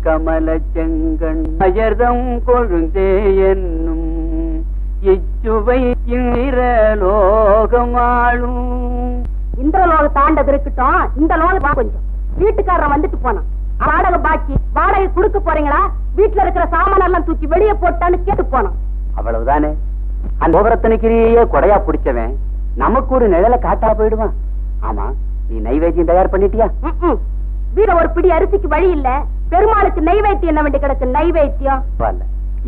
கமல செங்கண் அயர்தம் கொழுந்தே என்னும் இச்சுவை லோகமாளும். இந்த லோகம் தாண்டது இருக்கட்டும், இந்த லோகம் கொஞ்சம் வீட்டுக்காரன் வந்துட்டு போனான். வாடகை பாக்கி, வாடகை கொடுக்க போறீங்களா, வீட்டுல இருக்கிற சாமான எல்லாம் தூக்கி வெளியே போட்டான்னு கேட்டு போனான். அவ்வளவுதானே. அந்த கோபரத்தனைக்கிரியே கொடையா பிடிச்சவன் நமக்கு ஒரு நிழலை காட்டா போயிடுவான். ஆமா, நீ நைவேத்தியம் தயார் பண்ணிட்டியா? வீர ஒரு பிடி அரிசிக்கு வழி இல்ல, பெருமாளுக்கு நைவேத்தியம் என்ன வேண்டி கிடக்கு? நைவேத்தியம்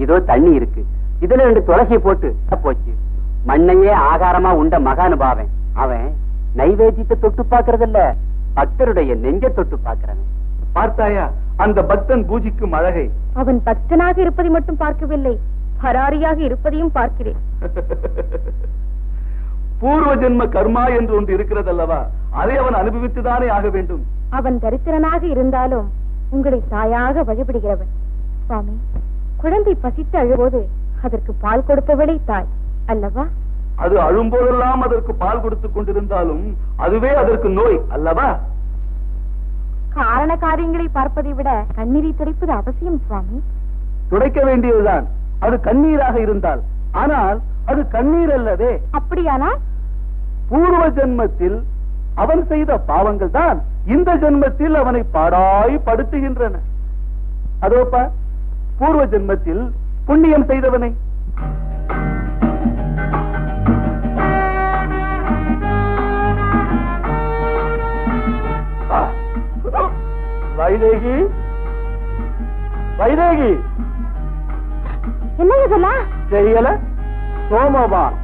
இதோ தண்ணி இருக்கு, இதுல 2 துளசி போட்டு போச்சு. மண்ணையே ஆகாரமா உண்ட மகானுபாவன் அவன் நைவேத்தியத்தை தொட்டு பாக்குறதில்ல, பக்தருடைய நெஞ்ச தொட்டு பாக்குறவன். பார்த்தாயா அந்த பக்தன் பூஜிக்கும் அழகை? அவன் பக்தனாக இருப்பதை மட்டும் பார்க்கவில்லை, பராரியாக இருப்பதையும் பார்க்கிறேன். பூர்வ ஜென்ம கர்மா என்று ஒன்று இருக்கிறதல்லவா, அதை அவன் அனுபவித்துதானே ஆக வேண்டும். அவன் தரித்திரனாக இருந்தாலும் உங்களை தாயாக வழிபடுகிறவன். சுவாமி, குழந்தை பசித்து அழும்போது அதற்கு பால் கொடுப்பவளே தாய் அல்லவா? அது அழும்போதெல்லாம் அதற்கு பால் கொடுத்துக் கொண்டிருந்தாலும் அதுவே அதற்கு நோய் அல்லவா? காரண காரியங்களை பார்ப்பதை விட கண்ணீரை துடைப்பது அவசியம் சுவாமி. துடைக்க வேண்டியதுதான் அது கண்ணீராக இருந்தால். ஆனால் அது கண்ணீர் அல்லவே. அப்படியானால் பூர்வ ஜென்மத்தில் அவன் செய்த பாவங்கள் தான் இந்த ஜென்மத்தில் அவனை பாடாய் படுத்துகின்றன. அதோப்பா, பூர்வ ஜென்மத்தில் புண்ணியம் செய்தவனை வைதேகி, வைதேகி என்ன இதெல்லாம் தெரியல? சோமபான்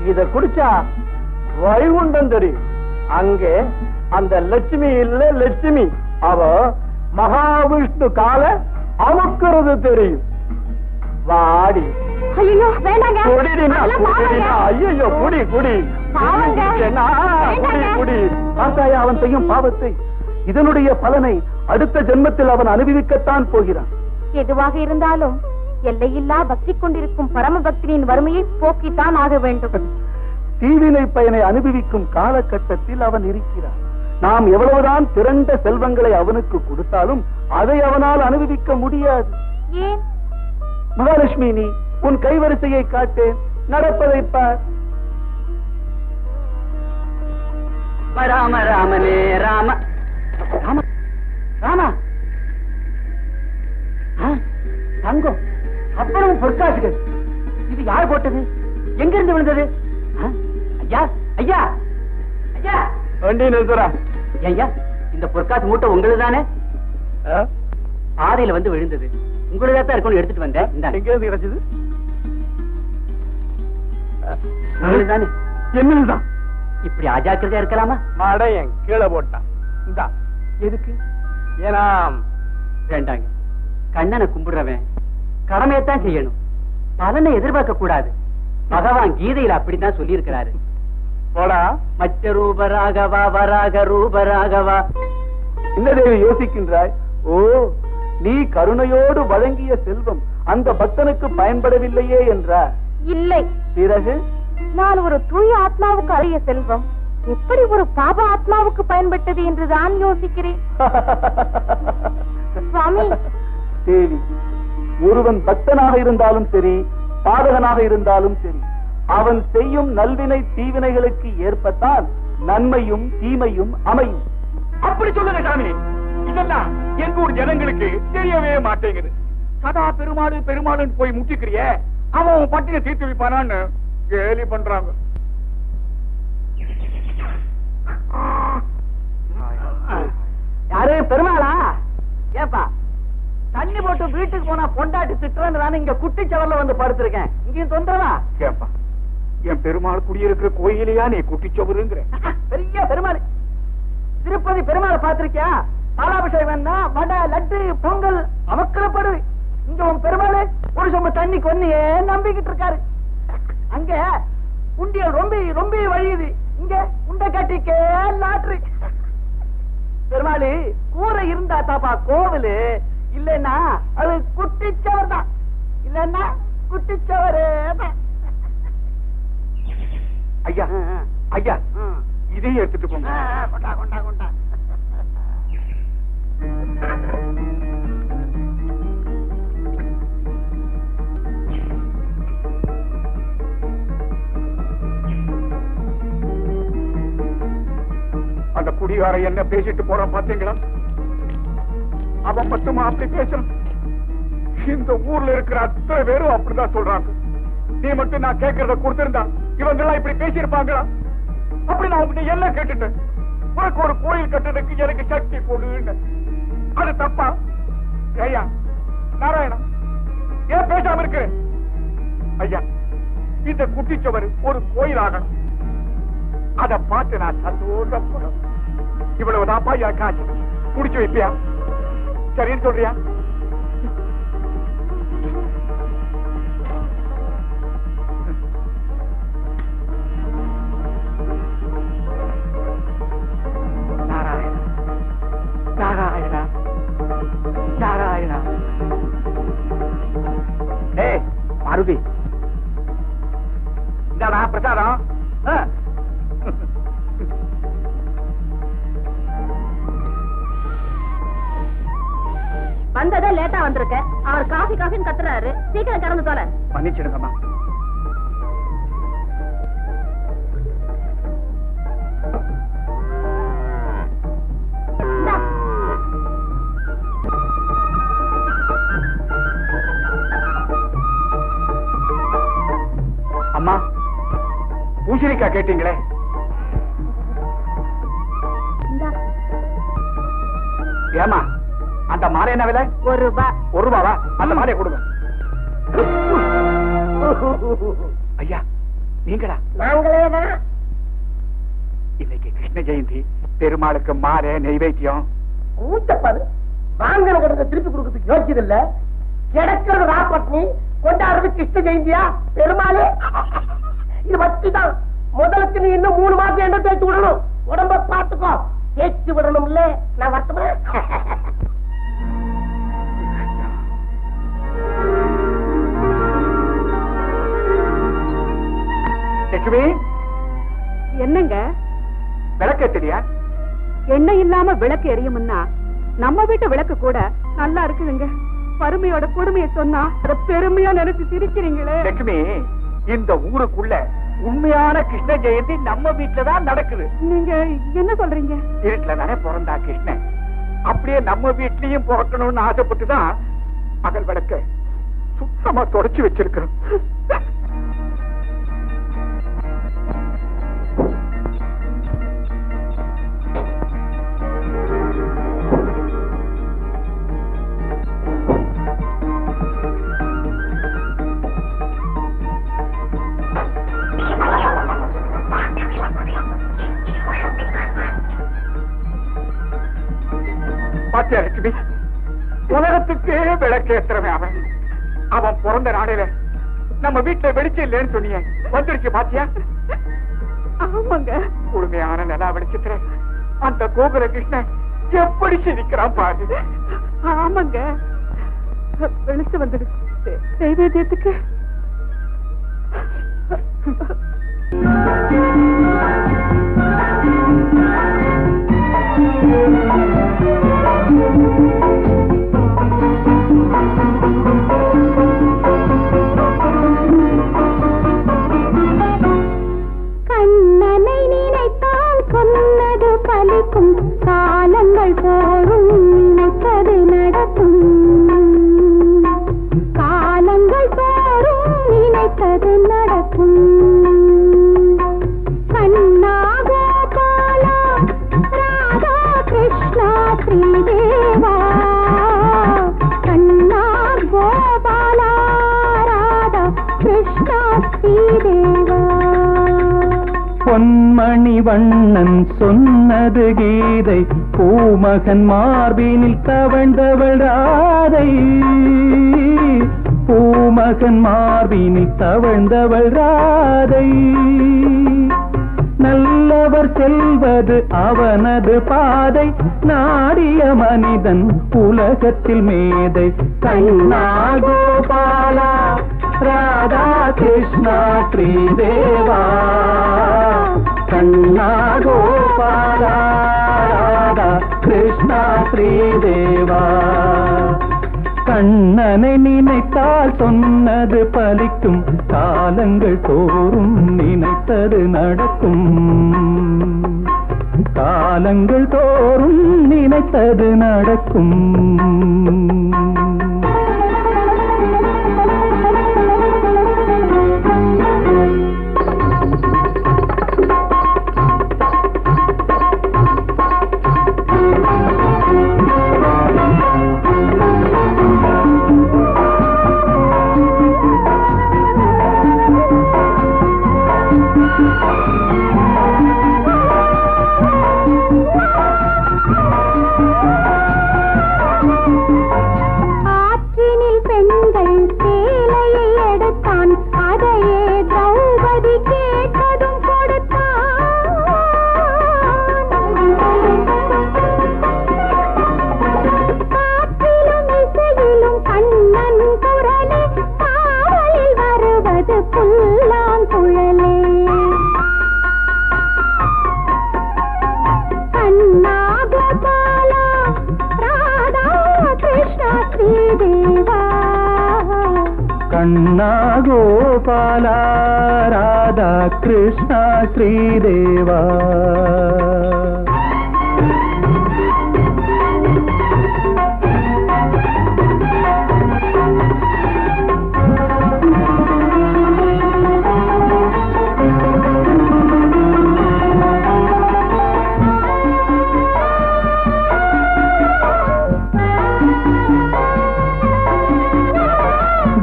இத குடிச்சா வைகுண்டம் தெரியும். அங்கே அந்த லட்சுமி இல்ல, லட்சுமி அவ மகாவிஷ்ணு கால அமுக்கிறது தெரியும். வாடி. ஐயோ வேண்டாங்க. ஐயோ குடி குடி குடி. பார்த்தாயா அவன் செய்யும் பாவத்தை? இதனுடைய பலனை அடுத்த ஜென்மத்தில் அவன் அனுபவிக்கத்தான் போகிறான். எதுவாக இருந்தாலும் எல்லையில்லா பக்தி கொண்டிருக்கும் பரம பக்தியின் வறுமையை போக்கித்தான் ஆக வேண்டும். தீவினை பயனை அனுபவிக்கும் காலகட்டத்தில் அவன் இருக்கிறான். நாம் எவ்வளவுதான் திரண்ட செல்வங்களை அவனுக்கு கொடுத்தாலும் அதை அவனால் அனுபவிக்க முடியாது. ஏன்? மகாலட்சுமி, நீ உன் கைவரிசையை காட்டேன், நடப்பதை பார். ராம ராமனே ராம ராம ராமா. தங்கம், அவ்வளவு பொற்காசுகள், இது யார் போட்டது? எங்கிருந்து விழுந்தது? ஐயா ஐயா ஐயா, வண்டி நிறுத்துறா. ஐயா, இந்த பொற்காசு மூட்டை உங்களுக்கு தானே? ஆறையில வந்து விழுந்தது, உங்களுக்கு தான் இருக்கணும், எடுத்துட்டு வந்தேன். எங்க இருந்து கிடைச்சது? உங்களுக்கு தானே? என்னதுதான்? இப்படி அஜாக்கிரதையா இருக்கலாமா? மடையன் கீழே போட்டான். இந்தா. எதுக்கு? ஏனா வேண்டாங்க, கண்ணனை கும்பிடுறவன் கடமையத்தான் செய்யணும், பலனை எதிர்பார்க்க கூடாது. பகவான் கீதையில அப்படித்தான் சொல்லி இருக்கிறாரு. போடா. மச்ச ரூபராகவா வராக ரூபராகவா. இந்த தேவி யோசிக்கின்றாய்? ஓ, நீ கருணையோடு வழங்கிய செல்வம் அந்த பக்தனுக்கு பயன்படவில்லையே என்றார். இல்லை. பிறகு நான் ஒரு தூய ஆத்மாவுக்கு அரிய செல்வம் எப்படி ஒரு பாப ஆத்மாவுக்கு பயன்பட்டது என்றுதான் யோசிக்கிறேன். சுவாமி, தேவி, ஒருவன் பக்தனாக இருந்தாலும் சரி, பாதகனாக இருந்தாலும் சரி, அவன் செய்யும் நல்வினை தீவினைகளுக்கு ஏற்பத்தான் நன்மையும் தீமையும் அமையும். அப்படி சொல்லுங்க சாமி. இதெல்லாம் எங்க ஊர் ஜனங்களுக்கு தெரியவே மாட்டேங்குது. சதா பெருமாடு பெருமாடுன்னு போய் முட்டிக்கிறிய, அவன் பட்டினை தீர்த்து வைப்பானான்னு கேலி பண்றாங்க. யாரு பெருமாளா? ஏப்பா, தண்ணி போட்டு வீட்டுக்கு போனா பொண்டாட்டி திட்டுறேன்னு இங்க குட்டிச்சவர்ல வந்து படுத்திருக்கேன். இங்கேயும் தொந்தரவா? கேப்பா, என் பெருமாள் குடியிருக்கிற கோயிலையா நீ குட்டிச்சவருங்கிற? பெரிய பெருமாள், திருப்பதி பெருமாளை பாத்திருக்கியா? பாலாபிஷேகம், வடை, லட்டு, பொங்கல் அமக்கலப்படு. இங்க உன் பெருமாள் ஒரு சொம்பு தண்ணி கொன்னியே நம்பிக்கிட்டு இருக்காரு. அங்க உண்டியல் ரொம்ப ரொம்ப வழியுது, இங்க உண்டை கட்டிக்கே லாட்ரி. பெருமாளி கூரை இருந்தா தாப்பா கோவிலு, இல்லன்னா அது குட்டிச்சவர் தான், இல்லன்னா குட்டிச்சவரே தான். ஐயா ஐயா, இதையும் எடுத்துட்டு போங்க. கொண்டா கொண்டா கொண்டா. குடிகார என்ன பேசிட்டு போறான் பாத்தீங்களா? அவன் மட்டுமா அப்படி பேசுறான்? இந்த ஊர்ல இருக்கிற அத்தனை பேரும் அப்படிதான் சொல்றாங்க. நீ மட்டும் நான் கேட்கறத கொடுத்திருந்தா இவங்க எல்லாம் இப்படி பேசியிருப்பாங்களா? அப்படி நான் உங்ககிட்ட என்ன கேட்டுட்டேன்? உனக்கு ஒரு கோயில் கட்டுறதுக்கு எனக்கு சக்தி கொடுன்னு. அது தப்பா? ஐயா நாராயணா, ஏன் பேசாம இருக்கு? ஐயா, இந்த குட்டிச்சவர் ஒரு கோயில் ஆகணும். அதை பார்த்து நான் சந்தோஷப்படும். இவ்வளவுதான்ப்பா என் காசு. குடிச்சு வைப்பியா? சரின்னு சொல்றியா? நாராயணா, நாராயணா. ஏய் மாருதி, இந்தாடா பிரசாதம். வந்ததே லேட்டா வந்திருக்க. அவர் காஃபி காஃபின்னு கத்துறாரு. சீக்கிரம் கறந்து தோல. மன்னிச்சிடுங்கம்மா. அம்மா, பூசணிக்காய் கேட்டீங்களே, ஏமா அந்த மாலை என்ன விலை? ₹1. ₹1. அந்த மாலையை கொடுங்க. ஐயா நீங்களா? நாங்களேதான். இன்னைக்கு கிருஷ்ண ஜெயந்தி. பெருமாளுக்கு மாலை நெய்வேத்தியம். ஊத்தப்பாரு வாங்கின கொடுத்த திருப்பி கொடுக்கறதுக்கு யோசிச்சது இல்ல. கிடக்கிறது ராப்பட்னி, கொண்டாடுறது கிருஷ்ண ஜெயந்தியா? பெருமாளே, இது வச்சுதான். முதலுக்கு நீ இன்னும் 3 மாசம் என்ன தேய்ச்சி விடணும். உடம்ப பார்த்துக்கோ. தேய்ச்சி விடணும்ல. நான் வரட்டுமா? லட்சுமி, என்னங்க விளக்கு தெரியா? எண்ணெய் இல்லாம விளக்கு எரியும்னா நம்ம வீட்டு விளக்கு கூட நல்லா இருக்குதுங்க. பருமையோட கொடுமையை சொன்னா அத பெருமையா நினைச்சு சிரிக்கிறீங்களே. லட்சுமி, இந்த ஊருக்குள்ள உண்மையான கிருஷ்ண ஜெயந்தி நம்ம வீட்டுலதான் நடக்குது. நீங்க என்ன சொல்றீங்க? வீட்டுல தானே பிறந்தா கிருஷ்ணன். அப்படியே நம்ம வீட்லயும் பிறக்கணும்னு ஆசைப்பட்டுதான் அகல் விளக்க சுத்தமா தொடச்சு வச்சிருக்கிறோம். பாத்தியா லட்சுமி, உலகத்துக்கே விளக்கேத்துறவன் அவன். அவன் பிறந்த நாளையில நம்ம வீட்டுல வெளிச்சம் இல்லைன்னு சொன்னீங்க, வந்துருச்சு பாத்தியா? ஆமாங்க. முழுமையான நிலா வெளிச்சத்துல அந்த கோகுல கிருஷ்ணன் எப்படி சிரிக்கிறான் பாரு. ஆமாங்க, வெளிச்சு வந்துடுச்சு. நைவேத்தியத்துக்கு கண்ணனை நினைத்தால் சொன்னது பலிக்கும். காலங்கள் தோறும் நினைத்தது நடக்கும். காலங்கள் தோறும் நினைத்தது நடக்கும். கண்ணா கோபாலா ராதா கிருஷ்ணா ஸ்ரீதேவா. கண்ணா கோபாலா ராதா கிருஷ்ணா ஸ்ரீதேவா. பொன்மணி வண்ணன் சொன்னது கீதை. பூமகன் மார்பினில் தவழ்ந்தவள் ராதை. பூமகன் மார்பினில் தவழ்ந்தவள் ராதை. நல்லவர் செல்வது அவனது பாதை. நாடிய மனிதன் உலகத்தில் மேதை. கண்ணா கோபாலா ராதா கிருஷ்ணா ஸ்ரீதேவா. கண்ணா கோபாலா ராதா கிருஷ்ணா ஸ்ரீதேவா. கண்ணனை நினைத்தால் சொன்னது பலிக்கும். காலங்கள் தோறும் நினைத்தது நடக்கும். காலங்கள் தோறும் நினைத்தது நடக்கும். ஆற்றினில் பெண்கள் சேலையை எடுத்தான், அதையே திரௌபதி கேட்டதும் கொடுத்தான். காற்றிலும் இசையிலும் கண்ணன் குரலே, காவலில் வருவது புல்லாங்குழலே. கண்ணா கோபாலா ராதா கிருஷ்ணா ஸ்ரீதேவா. கண்ணா கோபாலா ராதா கிருஷ்ணா ஸ்ரீதேவா.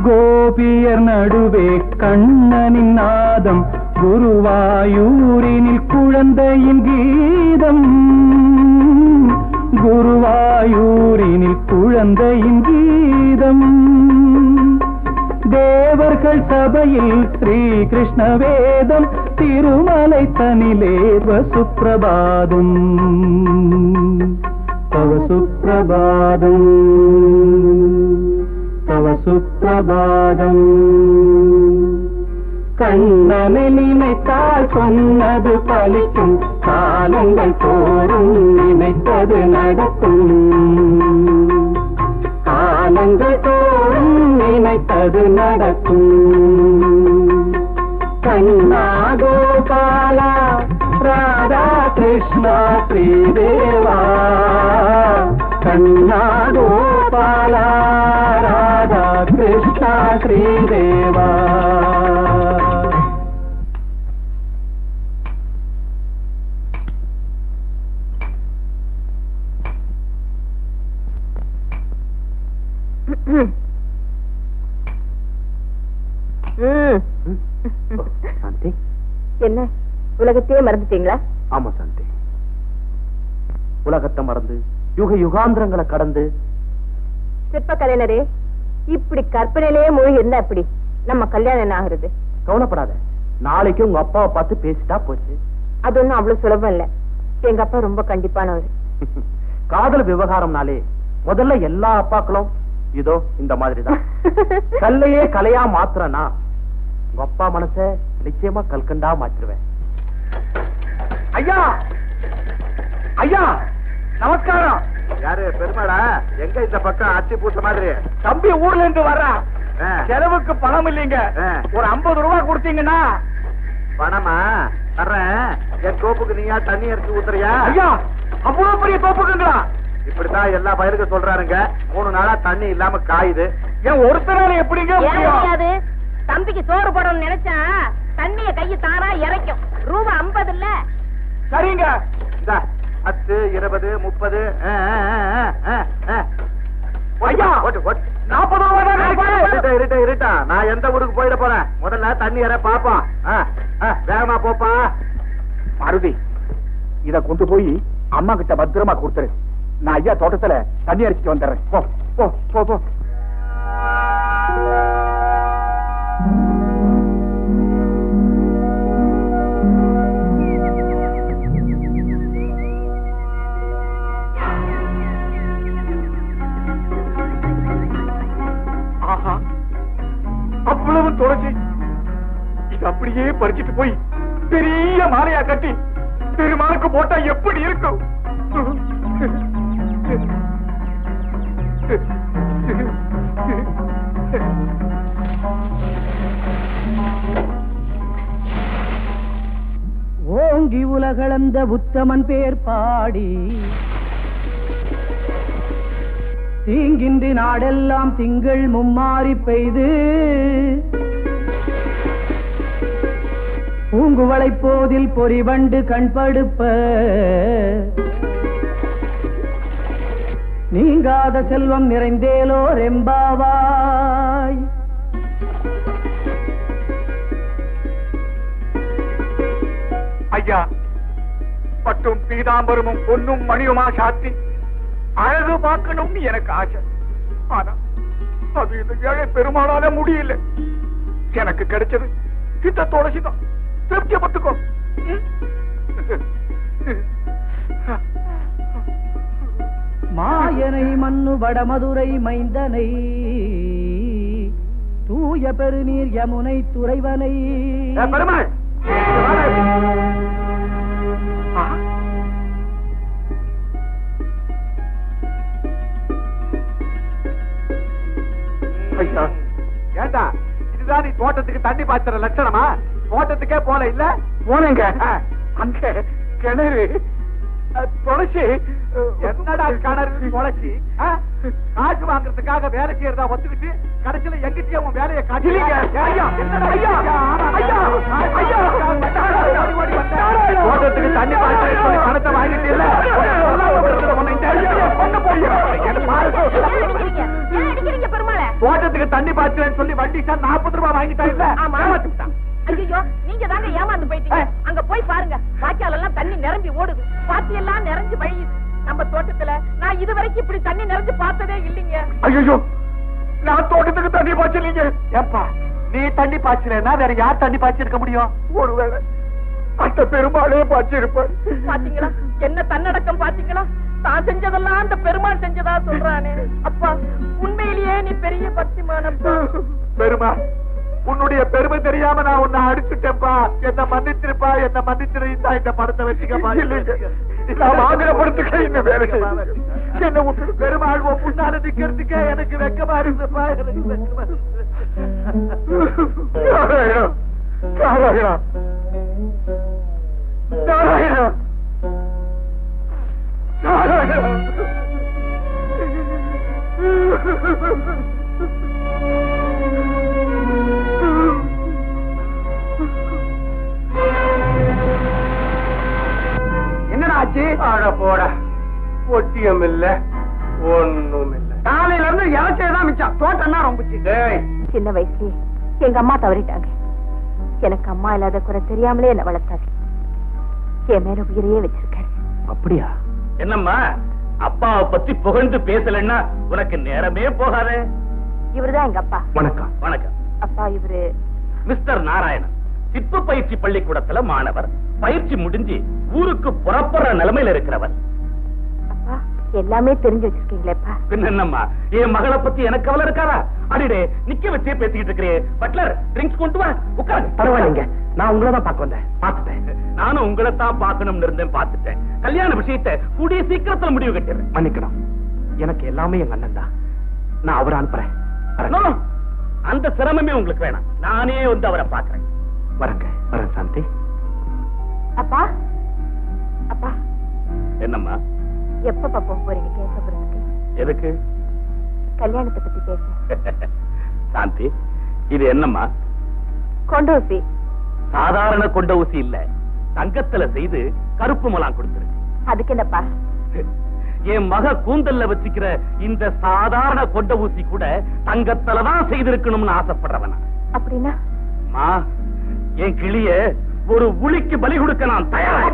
கோபியர் நடுவே கண்ணனின் நாதம், குருவாயூரினில் குழந்தையின் கீதம். குருவாயூரினில் குழந்தையின் கீதம். தேவர்கள் சபையில் ஸ்ரீ கிருஷ்ண வேதம், திருமலை தனிலே வசுப்பிரபாதம். தவ சுப்பிரபாதம் தவ சுப்பிரபாதம். கண்ணனை நினைத்தால் சொன்னது பலிக்கும், காலங்கள் தோறும் நினைத்தது நடக்கும். காலங்கள் தோறும் நினைத்தது நடக்கும். கண்ணா கோபாலா ராதா கிருஷ்ணா ஸ்ரீதேவா. கண்ணா கோபாலா ராதா கிருஷ்ணா ஸ்ரீதேவா. சாந்தி, என்ன உலகத்தையே மறந்துட்டீங்களா? ஆமா சாந்தி, உலகத்தை மறந்து யுக யுகாந்திரங்களை கடந்து. சிற்ப கலைஞரே, இப்படி கற்பனையிலேயே மூழ்கி இருந்தா எப்படி நம்ம கல்யாணம் என்ன ஆகுறது? கவலைப்படாத, நாளைக்கு உங்க அப்பாவை பார்த்து பேசிட்டா போச்சு. அது ஒண்ணும் அவ்வளவு சுலபம் இல்ல. எங்க அப்பா ரொம்ப கண்டிப்பானவர். காதல் விவகாரம்னாலே முதல்ல எல்லா அப்பாக்களும் இதோ இந்த மாதிரிதான். கல்லையே கலையா மாத்துறனா உங்க அப்பா மனச நிச்சயமா கல்கண்டா மாற்றிடுவேன். ஐயா ஐயா நமஸ்காரம். யாரு பெருமாடா? எங்க இந்த பக்கம் அச்சு பூச மாதிரி? தம்பி ஊர்ல இருந்து வர்றான். செலவுக்கு பணம் இல்லைங்க. ஒரு 50 ரூபாய் கொடுத்தீங்கன்னா. பணமா தர்றேன். என் தோப்புக்கு நீயா தண்ணி அடிச்சு ஊத்துறியா? ஐயா அவ்வளவு பெரிய தோப்புக்குங்களா? இப்படித்தான் எல்லா பயிருக்கு சொல்றாருங்க. 3 நாளா தண்ணி இல்லாம காயுது. ஏன் ஒருத்தரால எப்படிங்க முடியாது? தம்பிக்கு சோறு போடணும்னு நினைச்சா தண்ணிய கையை தாரா இறைக்கும். ரூபா 50 இல்ல. சரிங்க. 10, 20, 30. ஐயா 40 ரூபாய் இருட்டா. நான் எந்த ஊருக்கு போயிட போறேன்? முதல்ல தண்ணி இற பாப்போம். வேகமா போப்பா. மாருதி, இத கொண்டு போய் அம்மா கிட்ட பத்திரமா கொடுத்துரு. நான் ஐயா தோட்டத்துல தண்ணி அடிச்சுட்டு வந்துடுறேன். போ போ போ போ. ஆஹா, அவ்வளவு துளசி. இது அப்படியே பறிச்சிட்டு போய் பெரிய மாலையா கட்டி பெருமாளுக்கு போட்டா எப்படி இருக்கும்? ஓம் ஓங்கி உலகளந்த உத்தமன் பேர் பாடி தீங்கின்றி நாடெல்லாம் திங்கள் மும்மாறி பெய்து பூங்குவளை போதில் பொறிவண்டு கண்படுப்ப நீங்காத செல்வம் நிறைந்தேலோ ரெம்பாவாய். ஐயா, பட்டும் பீதாம்பரமும் பொன்னும் மணியுமா சாத்தி அழகு பார்க்கணும்னு எனக்கு ஆசை. ஆனா அது இந்த ஏழை பெருமாளால முடியல. எனக்கு கிடைச்சது இந்த துளசிதான். திருப்திப்பட்டுக்கோ. மாயனை மண்ணு வடமதுரை மைந்தனை தூய பெருநீர் யமுனை துறைவனை. பெருமாள் ஐயா, ஏண்டா இதுதான் நீ தோட்டத்துக்கு தண்ணி பாய்ச்சற லட்சணமா? தோட்டத்துக்கே போல இல்ல? போனேங்க. அங்க கிணறு, துளசி. என்னடா கிணறு துளசி? காசு வாங்குறதுக்காக வேலை செய்யறதா ஒத்துக்கிட்டு கடைசியில எங்கிட்டே உன் வேலையை காட்டி. தோட்டத்துக்கு தண்ணி பாய்ச்சற பணத்தை வாங்கிட்டு இல்ல தோட்டத்துக்கு தண்ணி பாய்ச்சலன்னு சொல்லி வண்டி சார் 40 ரூபாய் வாங்கிட்டா இல்ல? ஐயோ, நீங்க தாங்க ஏமாந்து போயிட்டீங்க. அங்க போய் பாருங்க, வாய்க்கால் எல்லாம் தண்ணி நிரம்பி ஓடுது, பாத்தி எல்லாம் நிறைஞ்சு வழியுது. நம்ம தோட்டத்துல நான் இதுவரைக்கும் இப்படி தண்ணி நிறைஞ்சு பார்த்ததே இல்லைங்க. ஐயோ, நான் தோட்டத்துக்கு தண்ணி பாய்ச்சலீங்க. ஏப்பா, நீ தண்ணி பாய்ச்சலன்னா வேற யார் தண்ணி பாய்ச்சிருக்க முடியும்? ஒருவேளை அந்த பெருமாளே பாய்ச்சிருப்பார். பாத்தீங்களா என்ன தன்னடக்கம்? பாத்தீங்களா, தான் செஞ்சதெல்லாம் அந்த பெருமாள் செஞ்சதா சொல்றானே. அப்பா, உண்மையிலேயே நீ பெரிய பக்திமானப்பா. பெருமாள், உன்னுடைய பெருமை தெரியாம நான் உன்னை அடிச்சுட்டேன்ப்பா. என்ன மன்னிச்சிருப்பா, என்ன மன்னிச்சிருந்தா இந்த படத்தை வச்சுக்கப்பா. நான் வாங்குற படத்துக்கு என்ன வேலை என்ன விட்டு பெருமாள் முன்னால நிக்கிறதுக்கே எனக்கு வெக்கமா இருந்தப்பா. எனக்கு வெக்கமா என்னடா ஆச்சு? ஆட போட ஒட்டியம் இல்ல, ஒண்ணும் இல்ல. காலையில இருந்து இலச்சைதான் மிச்சம். தோட்டம்னா ரொம்ப சின்ன வயசுலயே எங்க அம்மா தவறிட்டாங்க. எனக்கு அம்மா இல்லாத குறை தெரியாமலே என்ன வளர்த்தாரு. என் மேல உயிரையே வச்சிருக்காரு. அப்படியா? என்னம்மா, அப்பாவை பத்தி புகழ்ந்து பேசலன்னா உனக்கு நேரமே போகாதே. இவருதான் எங்க அப்பா. வணக்கம். வணக்கம் அப்பா, இவரு மிஸ்டர் நாராயணன். சிற்ப பயிற்சி பள்ளிக்கூடத்துல மாணவர். பயிற்சி முடிஞ்சு ஊருக்கு புறப்படுற நிலைமையில இருக்கிறவர். அப்பா, எல்லாமே தெரிஞ்சு வச்சிருக்கீங்களேப்பா. பின்ன என்னம்மா, என் மகளை பத்தி எனக்கு கவலை இருக்காரா? அடிடே, நிக்க வச்சே பேசிக்கிட்டு இருக்கிறேன். பட்லர், ட்ரிங்க்ஸ் கொண்டு வா, உட்காரு. பரவாயில்லைங்க, நான் உங்களை தான் பார்க்க வந்தேன். பார்த்துட்டேன். நானும் உங்களை தான் பார்க்கணும்னு இருந்தேன், பார்த்துட்டேன். கல்யாண விஷயத்தை கூடிய சீக்கிரத்துல முடிவு கட்டிடுறேன். மன்னிக்கணும், எனக்கு எல்லாமே எங்க அண்ணன் தான். நான் அவரை அனுப்புறேன். அந்த சிரமமே உங்களுக்கு வேணாம், நானே வந்து அவரை பார்க்கிறேன். வரங்க, வரேன் சாந்தி. அப்பா, அப்பா, என்னம்மா? எப்ப பாப்பா போறீங்க கேசபுரத்துக்கு? எதுக்கு? கல்யாணத்தை பத்தி பேச. சாந்தி, இது என்னம்மா? கொண்டு ஊசி. சாதாரண கொண்ட ஊசி இல்ல, தங்கத்துல செய்து கருப்பு முலாம் கொடுத்துரு. அதுக்கு என்னப்பா? என் மக கூந்தல்ல வச்சுக்கிற இந்த சாதாரண கொண்ட ஊசி கூட தங்கத்துலதான் செய்திருக்கணும்னு ஆசைப்படுறவனா? அப்படின்னா மா, என் கிளிய ஒரு உளிக்கு பலி கொடுக்க நான் தயார்.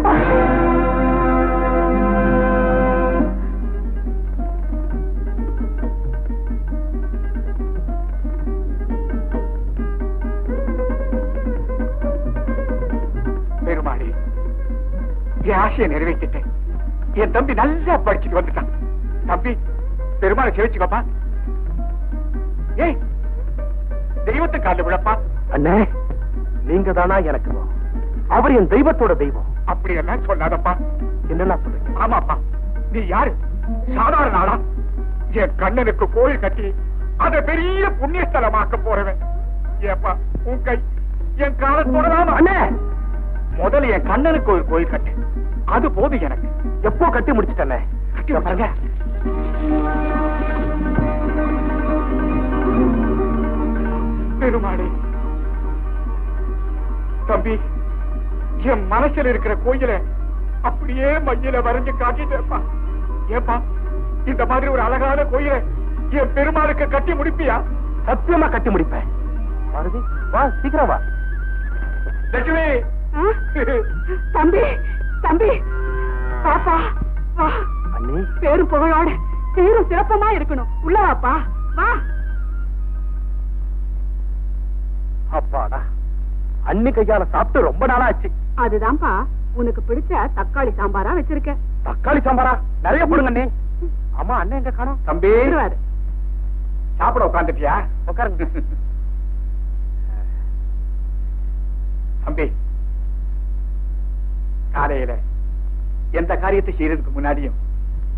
பெருமாளி, என் ஆசையை நிறைவேற்றிட்டேன். என் தம்பி நல்லா படிச்சுட்டு வந்துட்டான். தம்பி, பெருமாளை சேவிச்சுக்கப்பா. ஏய், தெய்வத்தை கால விழப்பா. அண்ணே, நீங்க தானா எனக்கு அவர் என் தெய்வத்தோட தெய்வம். அப்படி எல்லாம் சொல்லாதப்பா. என்னெல்லாம் சொல்றீங்க? ஆமாப்பா, நீ யாரு? சாதாரண ஆளா? என் கண்ணனுக்கு கோயில் கட்டி அதை பெரிய புண்ணியஸ்தலமாக்க போறவன். ஏப்பா, உன் கை என் காலத்தோட. அண்ணே, முதல்ல என் கண்ணனுக்கு ஒரு கோயில் கட்டு. அது போதும் எனக்கு. எப்போ கட்டி முடிச்சிட்டேனே. பாருங்க. பெருமாளே, தம்பி, என் மனசுல இருக்கிற கோயிலை அப்படியே மையில வரைஞ்சு காட்டிட்டேப்பா. ஏப்பா, இந்த மாதிரி ஒரு அழகான கோயிலை என் பெருமாளுக்கு கட்டி முடிப்பியா? சத்தியமா கட்டி முடிப்பேன். பாரதி, வா, சீக்கிரம் வா. லட்சுமி, தம்பி தம்பி பாப்பா வா. அண்ணி, பேரும் புகழோட சீரும் சிறப்பமா இருக்கணும். உள்ள வாப்பா, வா. அப்பாடா, அண்ணி கையால சாப்பிட்டு ரொம்ப நாளா ஆச்சு. அதுதான்ப்பா உனக்கு பிடிச்ச தக்காளி சாம்பாரா வச்சிருக்க. தக்காளி சாம்பாரா? நிறைய போடுங்க அண்ணி. ஆமா, அண்ணன் எங்க காணோம்? தம்பி, வருவாரு. சாப்பிட உட்காந்துட்டியா? உட்காருங்க. தம்பி, காலையில எந்த காரியத்தை செய்யறதுக்கு முன்னாடியும்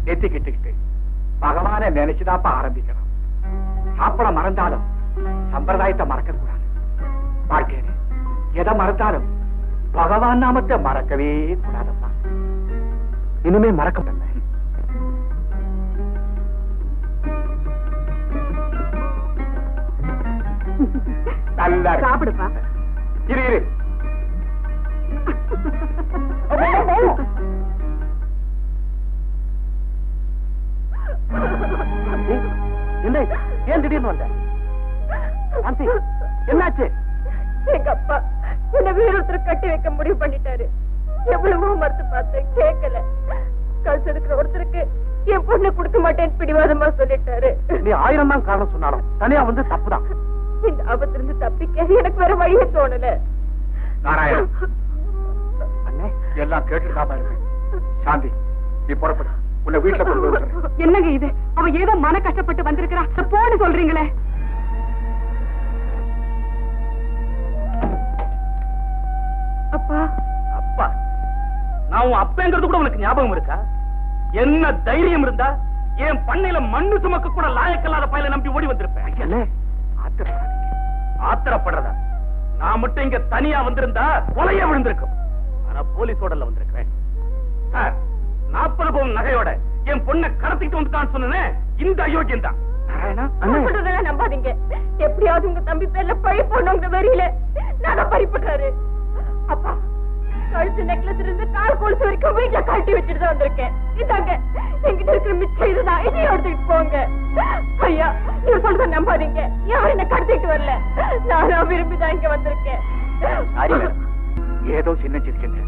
நெத்தி கிட்டுக்கிட்டு பகவான நினைச்சுதாப்பா ஆரம்பிக்கணும். சாப்பிட மறந்தாலும் சம்பிரதாயத்தை மறக்க கூடாது. வாழ்க்கையில எதை மறந்தாலும் பகவான் நாமத்தை மறக்கவே கூடாதப்பா. இனிமே மறக்க மாட்டேன். நல்லா இருக்கு. சாப்பிடுப்பா. இரு இரு. என்ன, ஏன் திடீர்னு வந்த? சாந்தி, என்னாச்சு? எங்க அப்பா என்ன வீரொருத்தர் கட்டி வைக்க முடிவு பண்ணிட்டாரு. எவ்வளவோ மறுத்து பார்த்தேன், கேட்கல. கழுத்து இருக்கிற ஒருத்தருக்கு என் பொண்ணு கொடுக்க மாட்டேன்னு பிடிவாதமா சொல்லிட்டாரு. நீ 1000 தான் காரணம் சொன்னாலும் தனியா வந்து தப்புதான். இந்த ஆபத்திலிருந்து தப்பிக்க எனக்கு வேற வழியே தோணல. நாராயணன், அண்ணே, எல்லாம் கேட்டுதான் பாருங்க. சாந்தி, நீ புறப்படு. உன்னை வீட்டுல கொண்டு வந்து. என்னங்க இது? அவ ஏதோ மன கஷ்டப்பட்டு வந்திருக்கிறா, போன்னு சொல்றீங்களே. அப்பா, அப்பா, நான் உன் அப்பங்கிறது கூட உனக்கு ஞாபகம் இருக்கா? என்ன தைரியம் இருந்தா என் பண்ணையில மண்ணு சுமக்க கூட லாயக்கல்லாத பையல நம்பி ஓடி வந்திருப்பேன். ஆத்திரப்படுறதா? நான் மட்டும் இங்க தனியா வந்திருந்தா கொலைய விழுந்திருக்கும். ஆனா போலீஸோட வந்திருக்கிறேன். 40 பவுன் நகையோட என் பொண்ணை கடத்திட்டு வந்துட்டான்னு சொன்னேன். இந்த அயோக்கியம் தான். சொல்றதெல்லாம் நம்பாதீங்க. எப்படியாவது உங்க தம்பி பேர்ல பழி போடணுங்கிற வரியில நகை பறிப்படுறாரு. அப்பா, கழுத்து நெக்லஸ் இருந்து கால் கொலுசு வரைக்கும் வீட்டுல கட்டி வச்சுட்டு தான் வந்திருக்கேன். இதாங்க என்கிட்ட இருக்கிற மிச்சம் இதுதான். இதையும் எடுத்துட்டு போங்க. ஐயா, நீங்க சொல்றத நம்பாதீங்க. யாரும் என்ன கடத்திட்டு வரல. நான் விரும்பிதான் இங்க வந்திருக்கேன். ஏதோ சின்ன சிரிக்கின்ற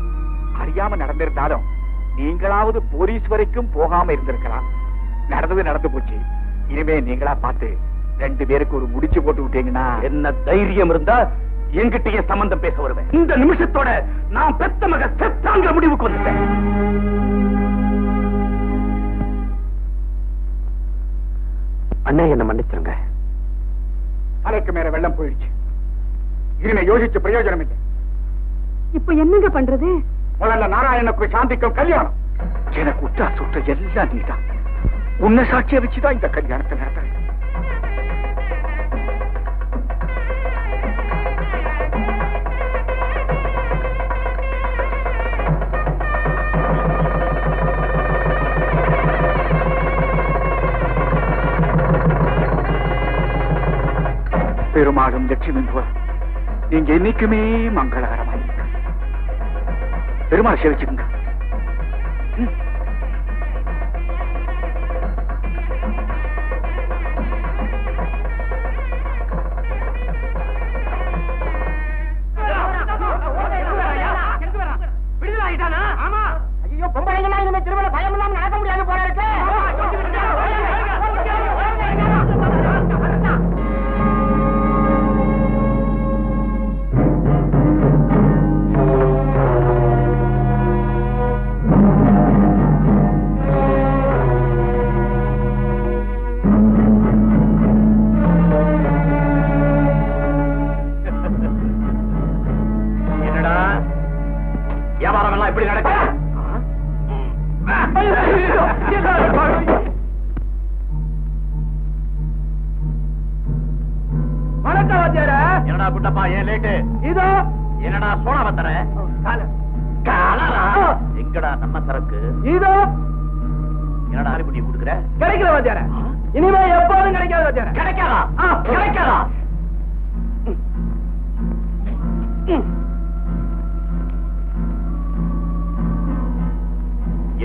அறியாம நடந்திருந்தாலும் நீங்களாவது போலீஸ் வரைக்கும் போகாம இருந்திருக்கலாம். நடந்தது நடந்து போச்சு. இனிமே நீங்களா பார்த்து 2 பேருக்கு ஒரு முடிச்சு போட்டு விட்டீங்கன்னா. என்ன தைரியம் இருந்தா என்கிட்டயே சம்பந்தம் பேச வருவேன். இந்த நிமிஷத்தோட நான் பெத்த மக செத்தாங்கிற முடிவுக்கு வந்துட்டேன். அண்ணா, என்ன மன்னிச்சிருங்க. தலைக்கு மேல வெள்ளம் போயிடுச்சு. இனிமே யோசிச்சு பிரயோஜனம் இல்லை. இப்ப என்னங்க பண்றது? முதல்ல நாராயணனுக்கு சாந்திக்கும் கல்யாணம். எனக்கு உற்றா சுற்ற எல்லாம் நீதான். உன்னை சாட்சியை வச்சுதான் இந்த கல்யாணத்தை நடத்துறேன். பெருமாளும் லட்சுமி போல் நீங்க என்னைக்குமே மங்களகரமாய் பெருமாள் சேவிச்சுங்க. ஐயோ, பொம்பளைங்களா இனிமே திருமண பயம் இல்லாம நடக்க முடியாது போல இருக்கு. என்னடா வியாபாரம் எல்லாம் எப்படி நடக்க? வணக்கம் வாத்தியார. என்னடா குட்டப்பா, ஏன் லேட்டு? இதோ என்னடா சோழ வந்தற காலரா எங்கடா நம்ம சரக்கு இதோ என்னடா அறிவுட்டி கொடுக்குற கிடைக்கல வாத்தியார. இனிமே எப்போதும் கிடைக்காது வாத்தியார. கிடைக்காதா கிடைக்காதா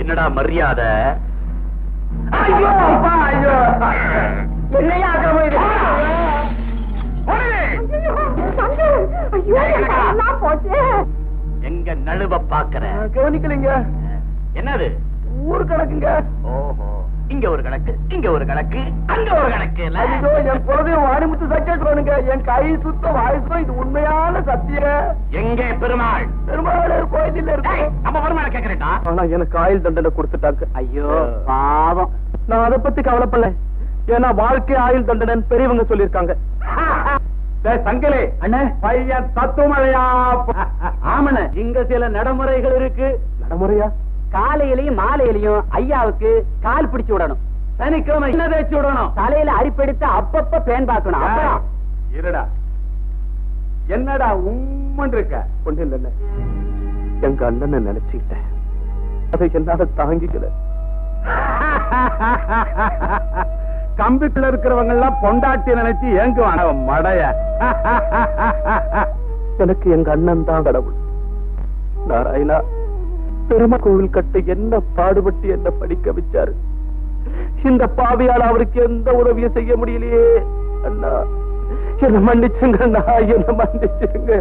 என்னடா மரியாதை ஐயோ அப்பா, ஐயோ என்னையா ஆக்கிரமம் இது? எங்க நழுவ பாக்குற கவனிக்கலைங்க. என்னது ஊர் கணக்குங்க. ஓஹோ இங்க ஒரு கணக்கு இங்க ஒரு கணக்கு அங்க ஒரு கணக்கு இல்ல? ஐயோ என் குலதெய்வம் வாணிமுத்து சக்கேஸ்வரனுங்க. என் கை சுத்த வாய்ஸும் இது உண்மையான சத்தியம். எங்கே பெருமாள் பெருமாள் கோயிலில் இருக்கு. நம்ம பெருமாளை கேக்குறேன்டா. ஆனா எனக்கு ஆயுள் தண்டனை கொடுத்துட்டாங்க. ஐயோ பாவம். நான் அதை பத்தி கவலைப்படல. ஏன்னா வாழ்க்கை ஆயுள் தண்டனை பெரியவங்க சொல்லிருக்காங்க. சங்கலே அண்ணே பையன் தத்துவமழையா. ஆமண்ண இங்க சில நடைமுறைகள் இருக்கு. நடைமுறையா? காலையிலயும் மாலையிலயும் ஐயாவுக்கு கால் பிடிச்சு விடணும். சனிக்கிழமை என்ன தேய்ச்சி விடணும். தலையில அரிப்பெடுத்து அப்பப்ப பேன் பார்க்கணும். இருடா என்னடா உம்மன் இருக்க. ஒண்ணு இல்ல எங்க அண்ணனை நினைச்சுக்கிட்டேன். அதை என்னால தாங்கிக்கல. கம்பிக்குள்ள இருக்கிறவங்க எல்லாம் பொண்டாட்டி நினைச்சு ஏங்குவான மடைய. எனக்கு எங்க அண்ணன் தான் கடவுள். நாராயணா பெருமா கோவில் கட்ட என்ன பாடுபட்டு என்ன படிக்க வச்சாரு. இந்த பாவியால் அவருக்கு எந்த உதவியும் செய்ய முடியலையே. அண்ணா என்ன மன்னிச்சுங்க. அண்ணா என்ன மன்னிச்சுங்க.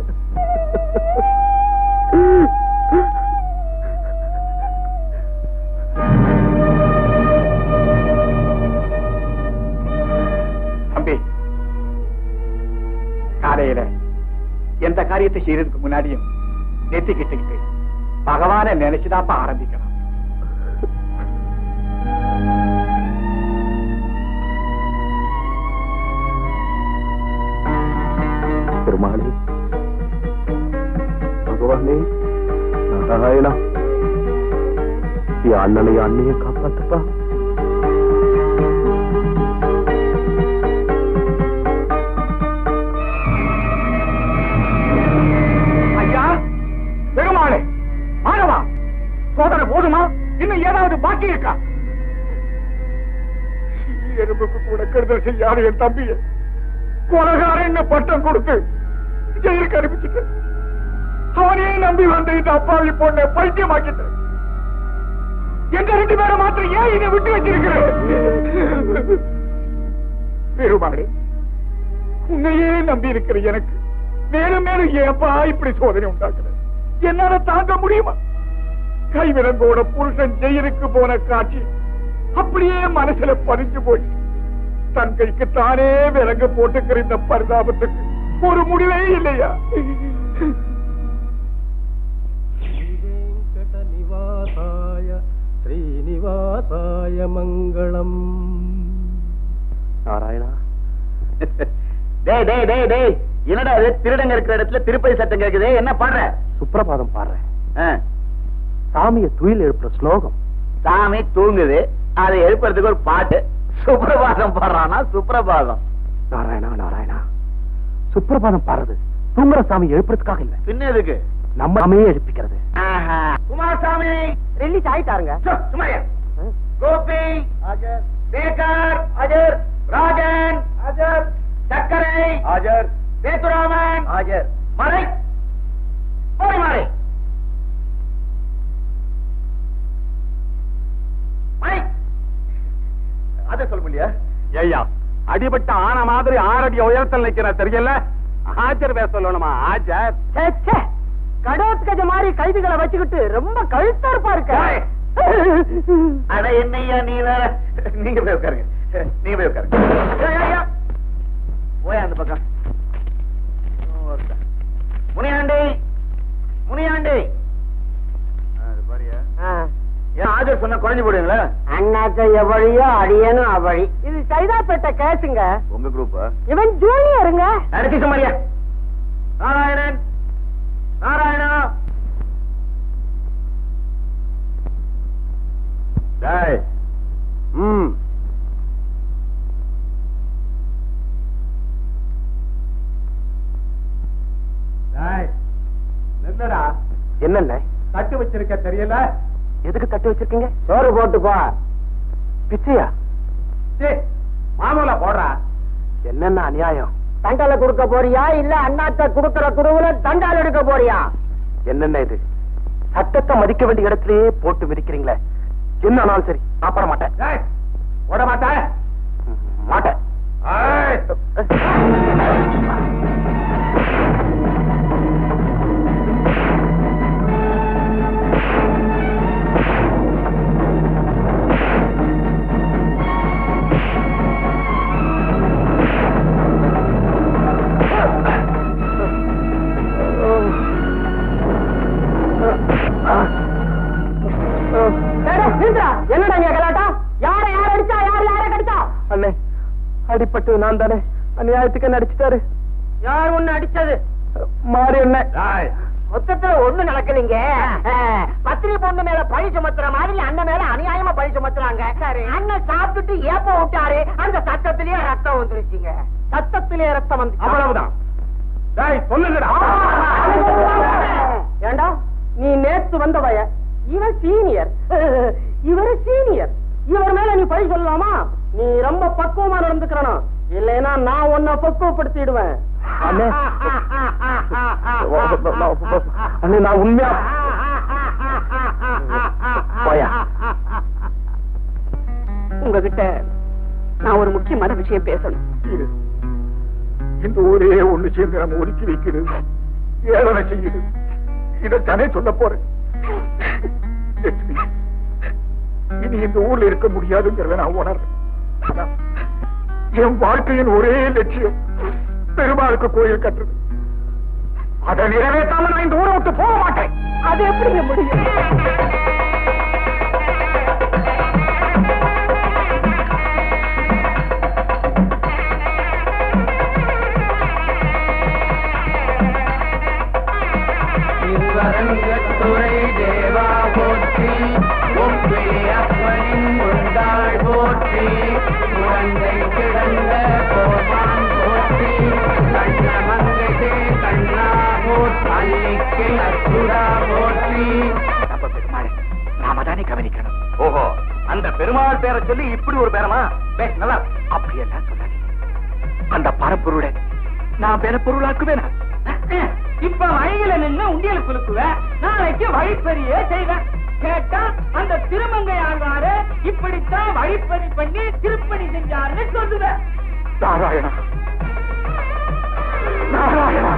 தம்பி காலையில எந்த காரியத்தை செய்யறதுக்கு முன்னாடியும் நெத்திக்கிட்டு பகவானை நினைச்சுதாப்பா ஆரம்பிக்கணும். பெருமாளே பகவானே நாராயணா என் அண்ணனை அண்ணியை காப்பாத்துப்பா. ஐயா பெருமாளே மாணவா சோதனை போதுமா? இன்னும் ஏதாவது பாக்கி இருக்கா? எறும்புக்கு கூட கெடுதல் செய்யாத என் தம்பியை கொலகாரன் பட்டம் கொடுத்து ஜெயிலுக்கு அனுப்பிச்சுட்டு அவனையே நம்பி வந்த இந்த அப்பாவி பொண்ணை பைத்தியமாக்கிட்டு எங்க 2 பேரை மாத்திரம் ஏன் இதை விட்டு வச்சிருக்கிறேன்? பெருமாளே உன்னையே நம்பி இருக்கிற எனக்கு மேலும் மேலும் ஏப்பா இப்படி சோதனை உண்டாக்குற? என்னால தாங்க முடியுமா? கைவிலங்கோட புருஷன் ஜெயிலுக்கு போன காட்சி அப்படியே மனசுல பதிஞ்சு போய் தன் கைக்கு தானே விலங்கு போட்டுக்கிற இந்த பரிதாபத்துக்கு ஒரு முடிவே இல்லையா? ஸ்ரீனிவாசாய மங்களம். நாராயணா டேய் டேய் டேய் டேய் என்னடா இது திருடங்க இருக்கிற இடத்துல திருப்பதி சத்தம் கேக்குது. என்ன பாடுற? சுப்ரபாதம் பாடுறேன். சாமிய துயில் எழுப்புற ஸ்லோகம். சாமி தூங்குது அதை எழுப்புறதுக்கு ஒரு பாட்டு. சுப்ரபாதம் பாடுறானா? சுப்ரபாதம். நாராயணா நாராயணா சுப்ரபாதம் பாடுறது தூங்குற சாமி எழுப்புறதுக்காக இல்ல. பின்ன எதுக்கு? நம்ம சாமியே எழுப்பிக்கிறது. குமாரசாமி ரிலீஸ் ஆயிட்டாருங்க. சும்மாயா கோபி ஆஜர், சேகர் ஆஜர், ராஜன் ஆஜர், சக்கரை ஆஜர், சேதுராமன் ஆஜர், மறை போய் மாறி அத சொல்ல முடியா? ஐயா அடிபட்ட ஆன மாதிரி 6 அடி உயரத்தில் நிக்கிற தெரியல. ஆஜர் பேச சொல்லணுமா? ஆஜர் கடோத் கஜ மாதிரி கைதிகளை வச்சுக்கிட்டு ரொம்ப கழுத்தா இருப்பா இருக்க. அட என்னையா நீ வேற. நீங்க போய் உட்காருங்க. நீங்க போய் உட்காருங்க. போய் அந்த பக்கம். முனியாண்டி முனியாண்டி ஆஜர் சொன்ன குறைஞ்சு போடுவீங்களா? அண்ணாத்த எவழியோ அடியனும் அவழி. இது சைதாப்பேட்டை கேசுங்க. உங்க குரூப் இவன் ஜூனியருங்க. நரசிம்ம மாதிரியா? நாராயணன் நாராயணா டேய் என்னென்ன தட்டு வச்சிருக்க தெரியல? எதுக்கு தட்டு வச்சிருக்கீங்க? சோறு போட்டுப்பா. பிச்சையா? மாமூல போடுறா. என்னென்ன அநியாயம்? தண்டால கொடுக்க போறியா இல்ல அண்ணாத்த குடுக்கற குடுவுல தண்டால் எடுக்க போறியா? என்னென்ன இது? சட்டத்தை மதிக்க வேண்டிய இடத்திலேயே போட்டு மிதிக்கிறீங்களே. என்ன ஆனாலும் சரி, நான் போட மாட்டேன். போட மாட்டேன். மாட்டேன். என்னடா நீ கலாட்டா? யார அடிச்சா? யார கடிச்சா? அண்ணே, அடிப்பட்டு நான் தானே. அநியாயத்துக்கு நடிச்சிட்டாரு. யார் ஒண்ணு அடிச்சது? மாறி என்ன? மொத்தத்துல ஒண்ணு நடக்கலீங்க. பத்திரி பொண்ணு மேல பழி சுமத்துற மாதிரி அண்ணன் மேல அநியாயமா பழி சுமத்துறாங்க. அண்ணன் சாப்பிட்டுட்டு ஏப்ப விட்டாரு, அந்த சத்தத்திலேயே ரத்தம் வந்துருச்சுங்க. சத்தத்திலேயே ரத்தம் வந்து அவ்வளவுதான். சொல்லுங்கடா. ஏண்டா நீ நேத்து வந்தவய, இவன் சீனியர், இவரு சீனியர், இவர் மேல நீ பழி சொல்லலாமா? நீ ரொம்ப பக்குவமா நடந்துக்கிறணும், இல்லைன்னா நான் உன்னை பக்குவப்படுத்திடுவேன். அண்ணே, அண்ணே நான் உண்மையா போயா? உங்ககிட்ட நான் ஒரு முக்கியமான விஷயம் பேசணும். இந்த ஊரே ஒண்ணு சேர்ந்து நம்ம ஒதுக்கி வைக்குது, ஏழனை செய்யுது. இதைத்தானே சொல்ல போறேன். இனி இந்த ஊர்ல இருக்க முடியாதுங்கிறத நான் உணர்றேன். என் வாழ்க்கையின் ஒரே லட்சியம் பெருமாளுக்கு கோயில் கட்டுறது. அதை நிறைவேற்றாம நான் இந்த ஊரை விட்டு போக மாட்டேன். அது எப்படிங்க முடியும்? துறை தேவா போற்றி, அப்பனின் முந்தாள் போற்றி, குழந்தை கிடந்த கோபான் போற்றி, கண்ண மங்கையே கண்ணா போற்றி, அல்லிக்கு அச்சுடா போற்றி. நம்ம பெருமாள் நாம தானே கவனிக்கணும். ஓஹோ, அந்த பெருமாள் பேரை சொல்லி இப்படி ஒரு பேரமா? நல்லா அப்படியெல்லாம் சொல்லாதீங்க. அந்த பரப்பொருளை நான் பேர பொருளாக்குவேன். இப்ப வழியில நின்று உண்டியல் குலுக்குவ, நாளைக்கு வழிப்பறியே செய்வேன். கேட்டா அந்த திருமங்கை ஆழ்வாரு இப்படித்தான் வழிப்பறி பண்ணி திருப்பணி செஞ்சாருன்னு சொல்லுவேன். நாராயணா, நாராயணா,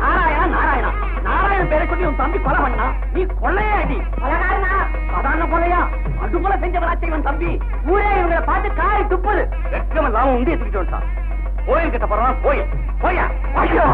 நாராயணா, நாராயணா, நாராயணன் பேரை சொல்லி உன் தம்பி கொலை பண்ணா, நீ கொள்ளையா அடி கொலைகாரனா? சாதாரண கொலையா? அது போல செஞ்சவனாச்சு இவன் தம்பி. ஊரே இவங்களை பார்த்து காரி துப்புது. வெக்கம் இல்லாம உண்டியை தூக்கிட்டு வந்துட்டான். கோயில் கிட்ட போறான். கோயில் போயா? ஐயோ,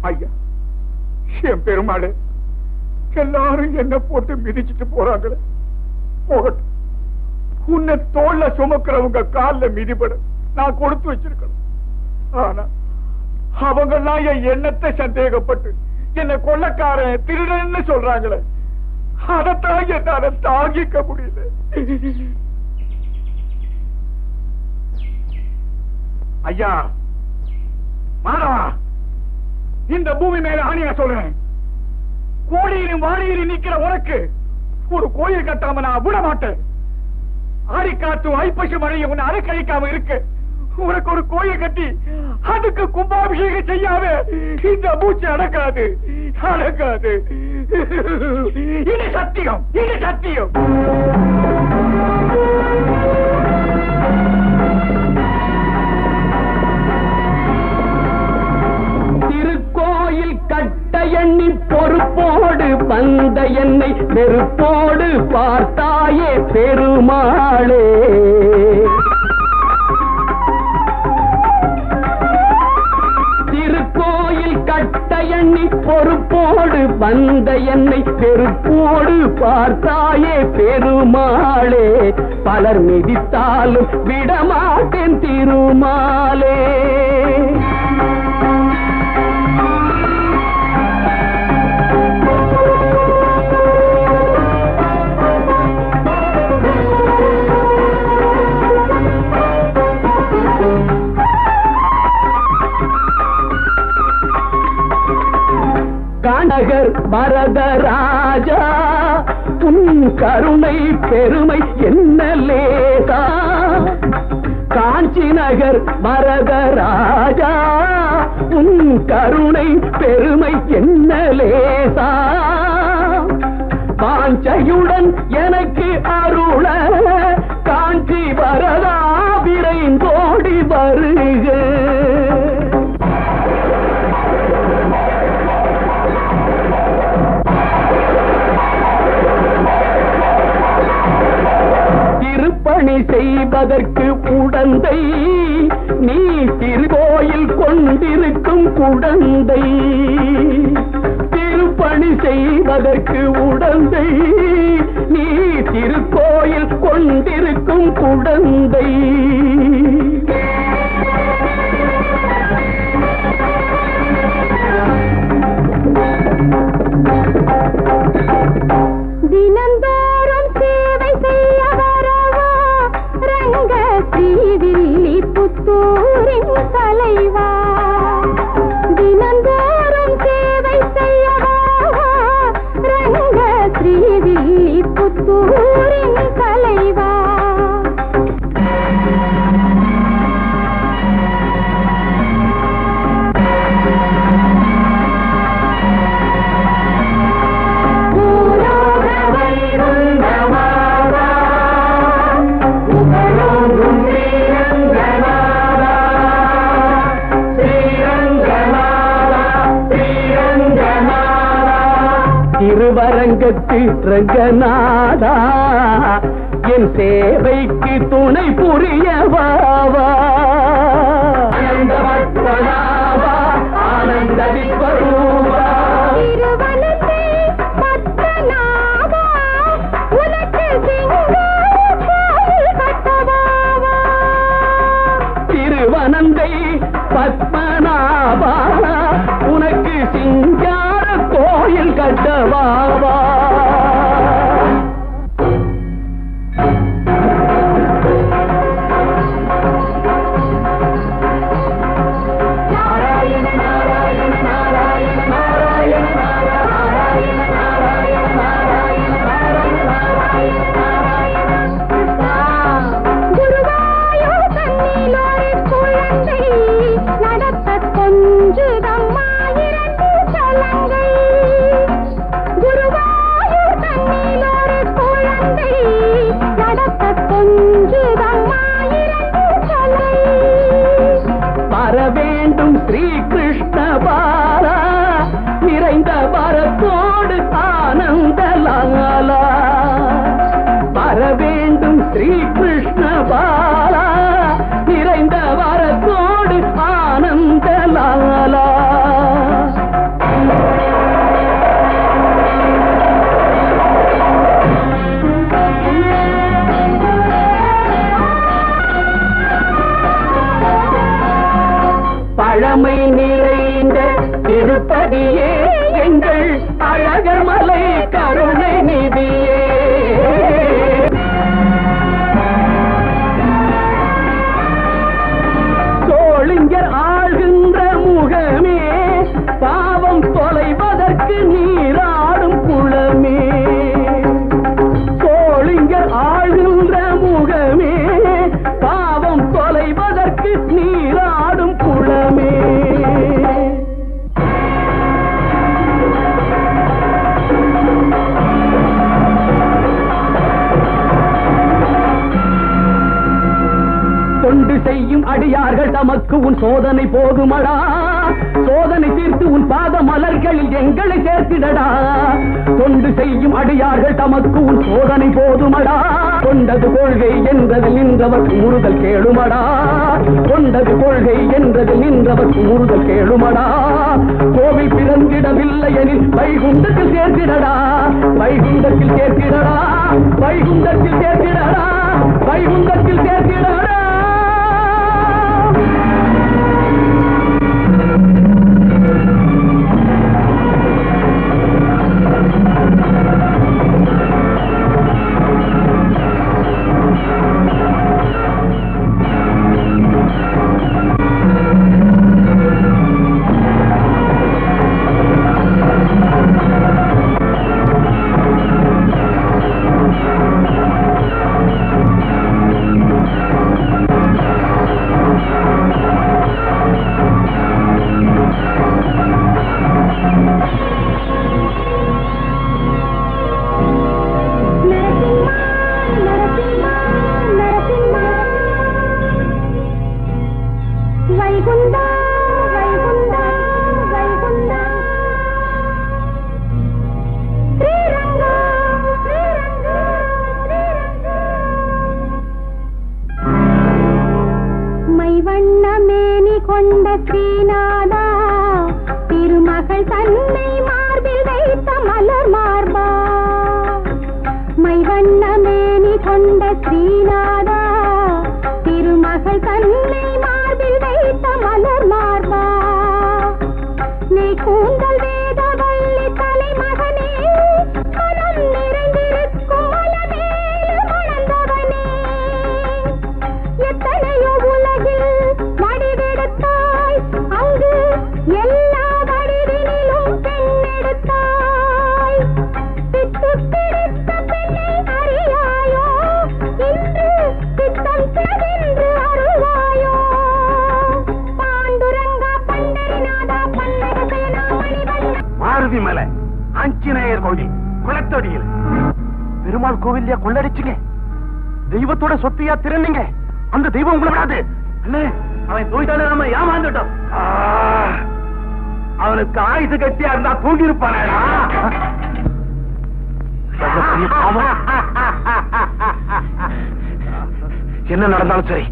ஐயா, என் பெருமாளே, எல்லாரும் என்ன போட்டு மிதிச்சிட்டு போறாங்களே. போகட்டும், உன்னை தோல்ல சுமக்கிறவங்க கால்ல மிதிபட நான் கொடுத்து வச்சிருக்கணும். ஆனா அவங்கெல்லாம் என் எண்ணத்தை சந்தேகப்பட்டு என்ன கொள்ளக்காரன் திருடன்னு சொல்றாங்களே, அதைத்தான் என்னால தாங்கிக்க முடியல. ஐயா மாதவா, இந்த பூமி மேல ஆணியா சொல்றேன், கோடியிலும் வாடியிலும் நிக்கிற உனக்கு ஒரு கோயில் கட்டாம நான் விட மாட்டேன். ஆடிக்காத்தும் ஐப்பசி மழையும் உன்னை அரைக்கழிக்காம இருக்கு. உனக்கு ஒரு கோயில் கட்டி அதுக்கு கும்பாபிஷேகம் செய்யாம இந்த மூச்சு அடக்காது, அடக்காது. இது சத்தியம், இது சத்தியம். திருக்கோயில் கட்ட எண்ணி பொறுப்போடு வந்த என்னை வெறுப்போடு பார்த்தாயே பெருமாளே. திருக்கோயில் கட்ட எண்ணி பொறுப்போடு வந்த என்னை வெறுப்போடு பார்த்தாயே பெருமாளே. பலர் மிதித்தாலும் விடமாட்டேன் திருமாலே. காண்டகர் பரதராஜா உன் கருணை பெருமை என்ன லேசா. காஞ்சி நகர் பரதராஜா உன் கருணை பெருமை என்ன லேசா. வாஞ்சையுடன் எனக்கு அருள காஞ்சி வரதா விரைந்தோடி வருக. திருப்பணி செய்வதற்கு உடந்தை நீ திருக்கோயில் கொண்டிருக்கும் குடந்தை. திருப்பணி செய்வதற்கு உடந்தை நீ திருக்கோயில் கொண்டிருக்கும் குடந்தை. தினந்தோறும் சேவை செய்ய வரவா ரங்க ஸ்ரீவில்லி புத்தூரின் தலைவா. தினந்தோறும் சேவை செய்ய வரவா ரங்க ஸ்ரீவில்லி புத்தூரின் தலைவா. திருவரங்கத்து ரங்கநாதா என் சேவைக்கு துணை புரியவாவா. ஆனந்த விஸ்வரூபா திருவனத்தை பத்மநாபா உனக்கு சிங்கார கோயில் கட்டவாவா. திருவனந்தை பத்மநாபா உனக்கு சிங்கார கோயில் கட்டவாவா. குருவாயூர் தன்னில் ஒரு குழந்தை நடத்த கொஞ்சுதம்மா இரண்டு சலங்கை. குருவாயூர் தன்னில் ஒரு குழந்தை நடத்த கொஞ்சுதம்மா இரண்டு சலங்கை. வர வேண்டும் ஸ்ரீ கிருஷ்ண பாலா நிறைந்த வரத்தோடு ஆனந்த லாலா. வர வேண்டும் ஸ்ரீ கிருஷ்ண பாலா நிறைந்த வரத்தோடு ஆனந்த லாலா. பழமை நிறைந்த திருப்பதியே எங்கள் அழகமலை கருணை நிதியே. சோழிங்கர் ஆழ்கின்ற முகமே பாவம் தொலைவதற்கு நீராடும் குளமே. சோழிங்கர் ஆழ்கின்ற முகமே பாவம் தொலைவதற்கு நீராடும் குளமே. தொண்டு செய்யும் அடியார்கள் தமக்கு உன் சோதனை போதுமடா. சோதனை தீர்த்து உன் பாத மலர்களில் எங்களை சேர்த்திடடா. தொண்டு செய்யும் அடியார்கள் தமக்கு உன் சோதனை போதுமடா. கொண்டது கொள்கை என்றது நின்றவர் கூறுதல் கேளுமடா. கொண்டது கொள்கை என்றது நின்றவர் கூறுதல் கேளுமடா. கோவில் பிறந்திடவில்லை எனில் வைகுண்டத்தில் சேர்த்திடடா. வைகுண்டத்தில் சேர்த்திடடா. வைகுண்டத்தில் சேர்த்திடடா. வைகுண்டத்தில் சேர்த்திடடா. கொண்ட ஸ்ரீநாதா திருமகள் தன்னை மார்பில் வைத்த மலர் மார்பா. மைவண்ண மேனி கொண்ட ஸ்ரீநாதா திருமகள் தன்னை மார்பில் வைத்த மலர் மார்பா. நீ கூந்தல் வேதவல்லி தலைமகனே மனம் நிறைந்திருக்கும் மலமேல் மணந்தவனே. எத்தனையோ உலகில் வடிவெடுத்தாய் அங்கு எல்லா வடிவினிலும் பெண்ணெடுத்தாய். பித்து பிடித்த பெண்ணை அறியாயோ இன்று பித்தம் சென்று அருவாயோ. பாண்டுரங்கா பண்டரிநாதா பன்னக சேனா மணிவண்ணா. மாருதி மலை ஆஞ்சநேயர் கோவில் குளத்தொடியில் பெருமாள் கோவில்லையா கொள்ளடிச்சுங்க. தெய்வத்தோட சொத்தியா திறனீங்க. அந்த தெய்வம் உங்களை விடாது. அண்ணே அவன் போயிட்டாலே நம்ம ஏமாந்துட்டோம். அவனுக்கு ஆயுசு கட்டியா இருந்தா தூங்கி இருப்பானேடா. என்ன நடந்தாலும் சரி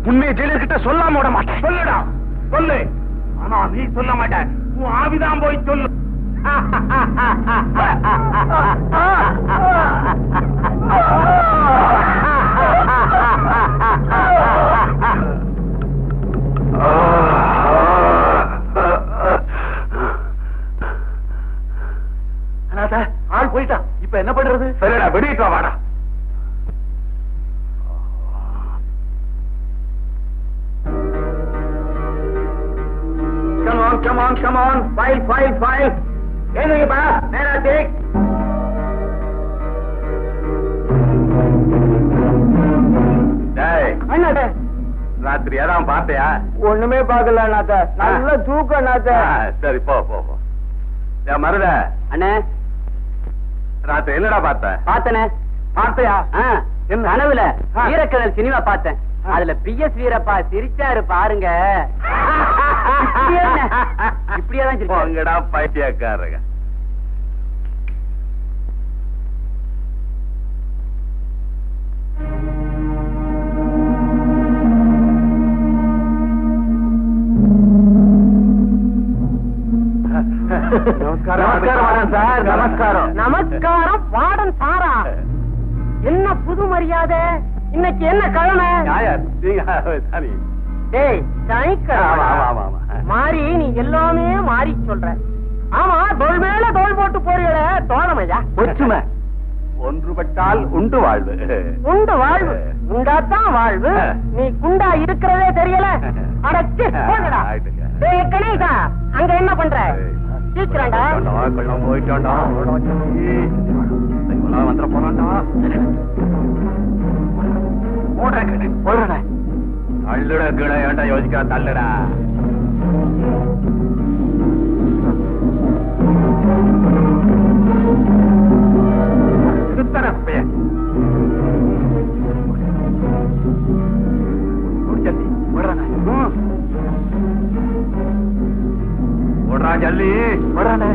உண்மையை ஜெயிலர்கிட்ட சொல்லாம விட மாட்டேன். சொல்லுடா சொல்லு. ஆனா நீ சொல்ல மாட்டேன். உன் ஆவிதான் போய் சொல்லு. ஆள் போயிட்டான். இப்ப என்ன பண்றது? சரிடா வெடிட்டு வாடா. Come on, come on, come on. File, file, file. என்னங்கப்பா நேரா டேக். அண்ணாத்த ராத்திரி ஏதாவது பார்த்தையா? ஒண்ணுமே பாக்கல அண்ணாத்த. நல்ல தூக்கம் அண்ணாத்த. சரி போ போ போ. மருத அண்ணே ராத்திரி என்னடா பார்த்த? பார்த்தனே. பார்த்தையா? என்ன கனவுல வீரக்கடல் சினிமா பார்த்தேன். அதுல பிஎஸ் வீரப்பா சிரிச்சாரு பாருங்க. இப்படியேதான் போங்கடா பைத்தியக்காரங்க. நமஸ்காரம் சார். நமஸ்காரம். நமஸ்காரம் வார்டன் சாரா. என்ன புது மரியாதை? இன்னைக்கு என்ன கிழமை? டேய் சனிக்கிழமை மாறி நீ எல்லாமே மாறி சொல்ற. ஆமா தோல் மேல தோல் போட்டு போறீங்கள தோழமையா? ஒற்றுமை ஒன்றுபட்டால் உண்டு வாழ்வு. உண்டு வாழ்வு. உண்டாத்தான் வாழ்வு. நீ குண்டா இருக்கிறதே தெரியல. அடச்சு போங்கடா. டேய் கணேசா அங்க என்ன பண்ற? சீக்கிரம்டா. போயிட்டோண்டா வந்துட போறான்டா. தள்ளுட கீழே ஏண்டா யோசிக்கிறா? தள்ளுடா. எப்படா ஜல்லி வரானே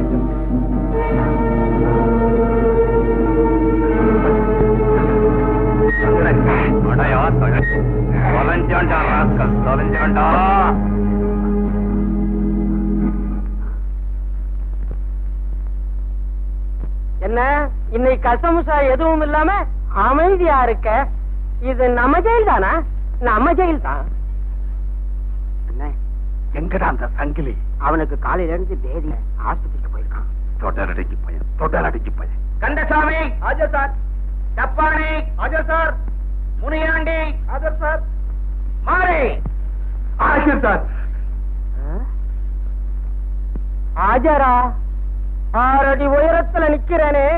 தொலைஞ்சாண்டா ராஸ்கல் தொலைஞ்சாண்டா. என்ன இன்னைக்கு கசமுசா எதுவும் இல்லாம அமைதியா இருக்க? இது நம்ம ஜெயில் தானா? நம்ம ஜெயில் தான். எங்கடா அந்த சங்கிலி? அவனுக்கு காலையில இருந்து தேதி ஆஸ்பத்திரிக்கு போயிருக்கான். தொடரடிக்கு பையன். கந்தசாமி ஆஜர் சார். டப்பானி ஆஜர் சார். முனியாண்டி ஆஜர் சார். மாறி ஆஜர் சார். ஆஜரா? 6 அடி உயரத்துல நிக்கிறேனே,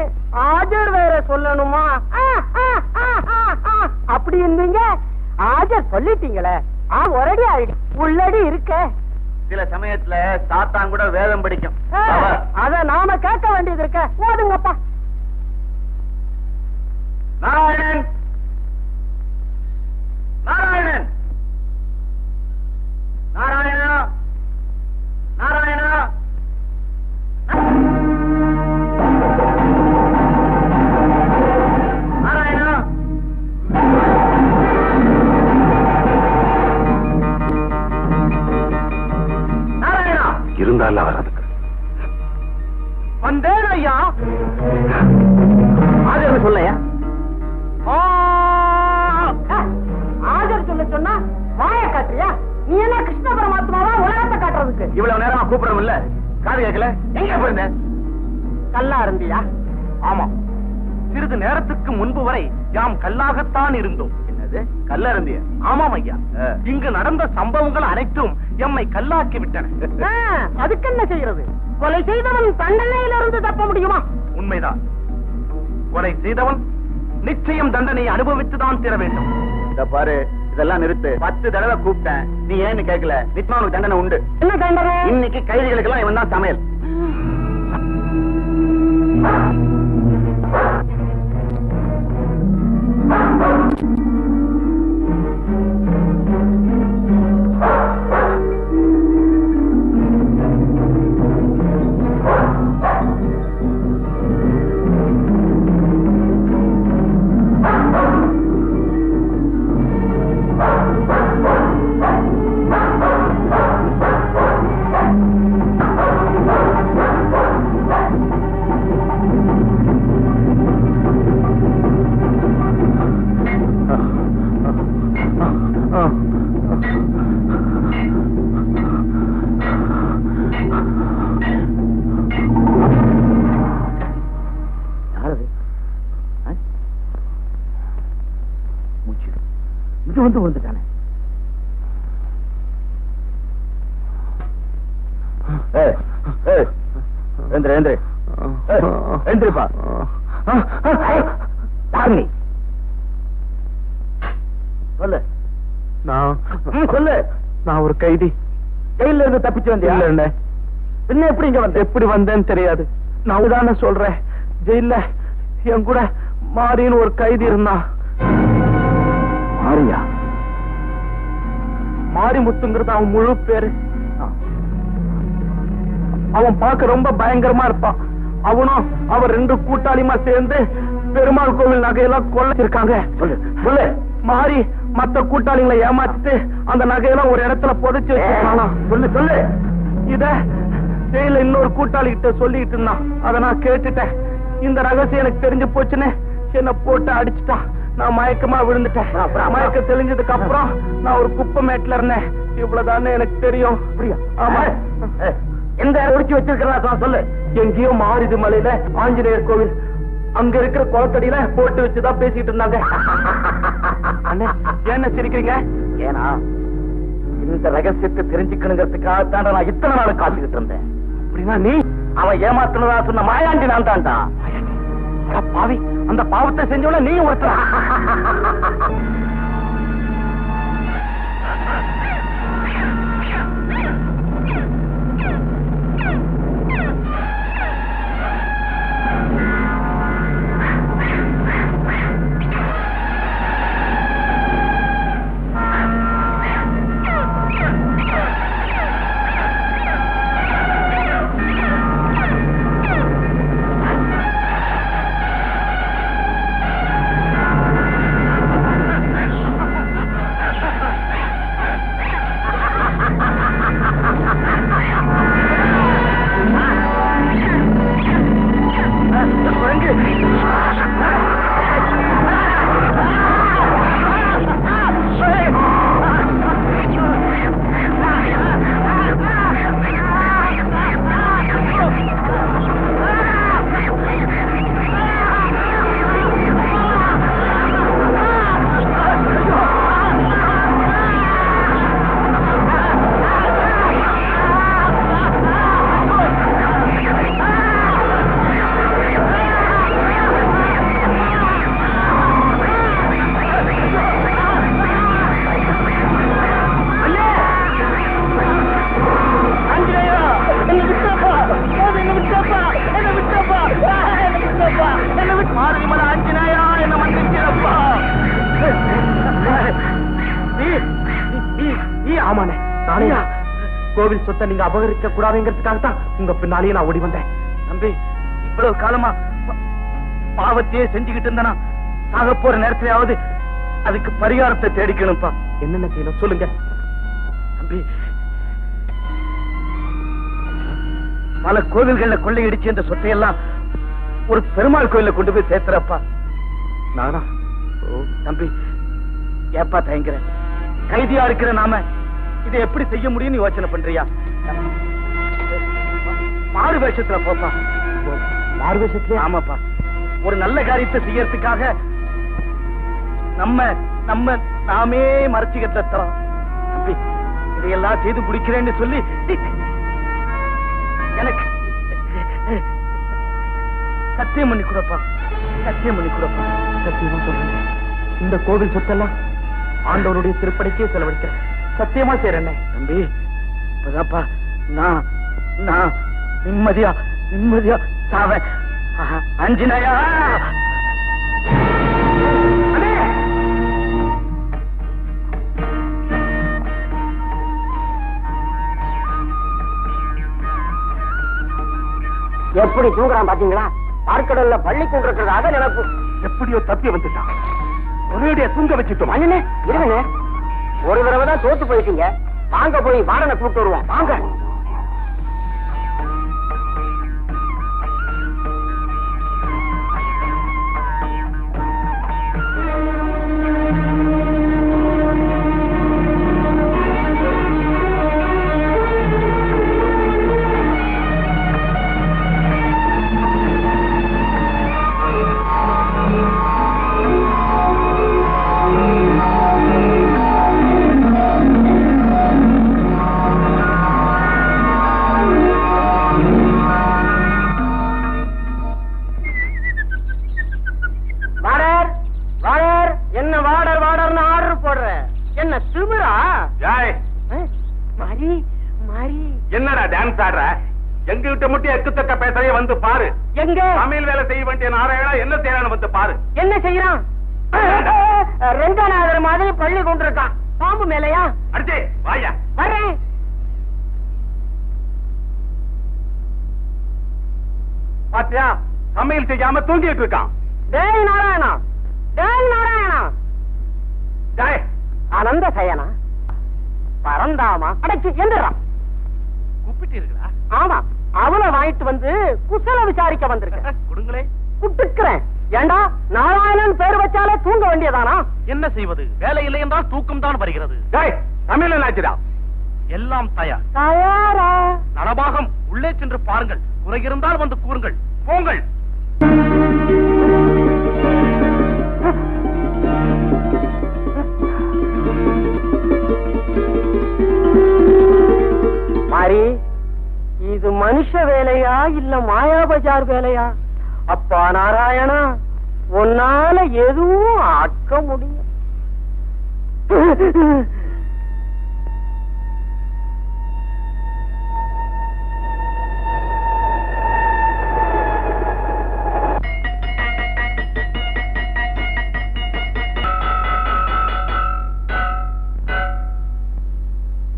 ஆஜர் வேற சொல்லணுமா? அப்படி இருந்தீங்க ஆஜர் சொல்லிட்டீங்களே. ஒரு அடி ஆயிடு உள்ளடி இருக்க. சில சமயத்துல சாத்தான் கூட வேதம் படிக்கும். அத நாம கேட்க வேண்டியது இருக்க. ஓடுங்கப்பா. நாராயணன் நாராயணன் நாராயணா நாராயணா. நாராயணா நாராயணா. இருந்தாலும் அவர் அதுக்கு வந்தேன் ஐயா. ஆஜர் சொல்லையா? ஆஜர் சொல்ல சொன்னா வாய காட்டுறியா? நீ என்ன கிருஷ்ண பரமாத்மாவா உலகத்தை காட்டுறதுக்கு? இவ்வளவு நேரமா கூப்பிடணும் இல்ல, காது கேட்கல. எங்க போயிருந்த? கல்லா இருந்தியா? ஆமா, சிறிது நேரத்துக்கு முன்பு வரை யாம் கல்லாகத்தான் இருந்தோம். என்னது கல்ல இருந்திய? ஆமாம் ஐயா. இங்கு நடந்த சம்பவங்கள் அனைத்தும் எம்மை கல்லாக்கி விட்டன. அதுக்கு என்ன செய்யறது? கொலை செய்தவன் தண்டனையிலிருந்து தப்ப முடியுமா? உண்மைதான். கொலை செய்தவன் நிச்சயம் தண்டனையை அனுபவித்துதான் தீர வேண்டும். இத பாரு, இதெல்லாம் நிறுத்து. 10 தடவை கூப்பிட்டேன், நீ ஏன்னு கேட்கல. நிச்சயம் உனக்கு தண்டனை உண்டு. என்ன தண்டனை? இன்னைக்கு கைதிகளுக்கெல்லாம் இவன் தான் சமையல். வந்து வந்துட்டானே. சொல்லு. சொல்லு. நான் ஒரு கைதி. ஜெயில இருந்து தப்பிச்சு வந்தியா? இல்ல. பின்ன எப்படி இங்க வந்த? எப்படி வந்தேன்னு தெரியாது. நான் தானே சொல்றேன். ஜெயில என் கூட மாறின்னு ஒரு கைதி இருந்தான். மாறியா? மாரிமுத்துங்கிறது அவன் முழு பேரு. அவன் பார்க்க ரொம்ப பயங்கரமா இருப்பான். அவனும் அவர் 2 கூட்டாளிமா சேர்ந்து பெருமாள் கோவில் நகையெல்லாம் கொள்ளைச்சிருக்காங்க. சொல்லு. மாறி மத்த கூட்டாளிகளை ஏமாத்திட்டு அந்த நகையெல்லாம் ஒரு இடத்துல புதைச்சு வச்சிருக்கானா. சொல்லு. இத ஜெயில இன்னொரு கூட்டாளி கிட்ட சொல்லிட்டு இருந்தான். அத நான் கேட்டுட்டேன். இந்த ரகசியம் எனக்கு தெரிஞ்சு போச்சுன்னு என்ன போட்டு அடிச்சுட்டான். நான் மயக்கமா விழுந்துட்டேன். மயக்க தெளிஞ்சதுக்கு அப்புறம் நான் ஒரு குப்பை மேட்ல இருந்தேன். இவ்வளவுதானே எனக்கு தெரியும். ஆமா. எந்த ஒடிச்சு வச்சிருக்கிறா சொல்லு. எங்கேயோ மாறிது மலையில ஆஞ்சநேயர் கோவில், அங்க இருக்கிற குளத்தடியில போட்டு வச்சுதான் பேசிட்டு இருந்தாங்க. என்ன சிரிக்கிறீங்க? ஏன்னா இந்த ரகசியத்தை தெரிஞ்சுக்கணுங்கிறதுக்காகத்தான் நான் இத்தனை நாள் காத்துக்கிட்டு இருந்தேன். அப்படின்னா நீ அவன் ஏமாத்தினதா சொன்ன மாயாண்டி நான் தான்டா. பாவி, அந்த பாவத்தை செஞ்சவன நீ ஒருத்தர. நாளையா கோவில் சொத்தை நீங்க அபகரிக்க கூடாதுங்கிறதுக்காக தான் உங்க பின்னாலேயே நான் ஓடி வந்தேன். தம்பி, இவ்வளவு காலமா பாவத்தையே செஞ்சுக்கிட்டு இருந்தனா சாக போற நேரத்திலேயாவது அதுக்கு பரிகாரத்தை தேடிக்கணும்ப்பா. என்னென்ன செய்யணும் சொல்லுங்க. தம்பி, பல கோவில்கள்ல கொள்ளையடிச்சு இந்த சொத்தையெல்லாம் ஒரு பெருமாள் கோயில கொண்டு போய் சேர்த்துறப்பா. நானா? தம்பி, ஏப்பா தயங்குற? கைதியா இருக்கிற நாம இதை எப்படி செய்ய முடியும்னு யோசனை பண்றியா? மாறு வேஷத்துல போப்பா. மாறு வேஷத்துல? ஆமாப்பா. ஒரு நல்ல காரியத்தை செய்யறதுக்காக நாமே மறைச்சுக்கிட்டு தரோம். தம்பி, இதையெல்லாம் செய்து முடிக்கிறேன்னு சொல்லி எனக்கு சத்தியம் பண்ணி கொடுப்பா. சத்தியம் பண்ணி கொடுப்பா. சத்தியமா சொல்றேன். இந்த கோவில் சொத்தெல்லாம் ஆண்டவருடைய திருப்படிக்கே செலவழிக்கிறேன். சத்தியமா செய்யறேன். தம்பி, இப்பதாப்பா நான் நிம்மதியா சாவேன். அஞ்சினையா, எப்படி தூங்குறான் பாத்தீங்களா? பார்க்கடல்ல பள்ளி கொண்டிருக்கிறதாக நினைப்பு. எப்படியோ தப்பி வந்துட்டான். ஒரேடியா தூங்க வச்சுட்டோம். அண்ணனே இருங்க, ஒரு தடவை தான் தோத்து போயிட்டீங்க. வாங்க போய் வாடனை கூப்பிட்டு வருவோம். வாங்க. என்னடா டான்ஸ் ஆடுற? எங்ககிட்ட மட்டும் எக்குத்தக்க பேசவே வந்து பாரு. எங்க சமையல் வேலை செய்ய வேண்டிய நாராயணா என்ன செய்யறான்னு வந்து பாரு. என்ன செய்யறான்? ரெண்டாவது மாதிரி பள்ளி கொண்டிருக்கான். பாம்பு மேலையா? அடிச்சே வாயா. வரேன். பாத்தியா, சமையல் செய்யாம தூங்கிட்டு இருக்கான். டேய் நாராயணா, டேய் நாராயணா, டேய் ஆனந்த சயனா, பரந்தாமா, அடைச்சு எந்திரா. கூப்பிட்டீர்களா? ஆமா, அவளை வாங்கிட்டு வந்து குசல விசாரிக்க வந்திருக்கேன். கொடுங்களே. குட்டுக்கிறேன். ஏண்டா, நாராயணன் பேர் வச்சாலே தூங்க வேண்டியதானா? என்ன செய்வது? வேலை இல்லை என்றால் தூக்கம் தான் வருகிறது. டேய், சமையல் என்னாச்சுடா? எல்லாம் தயார். தயாரா? நலபாகம் உள்ளே சென்று பாருங்கள். குறை இருந்தால் வந்து கூறுங்கள். போங்கள். மாரி, இது மனுஷ வேலையா இல்ல மாயா பஜார் வேலையா? அப்பா நாராயணா, உன்னால எதுவும் ஆக்க முடியும்.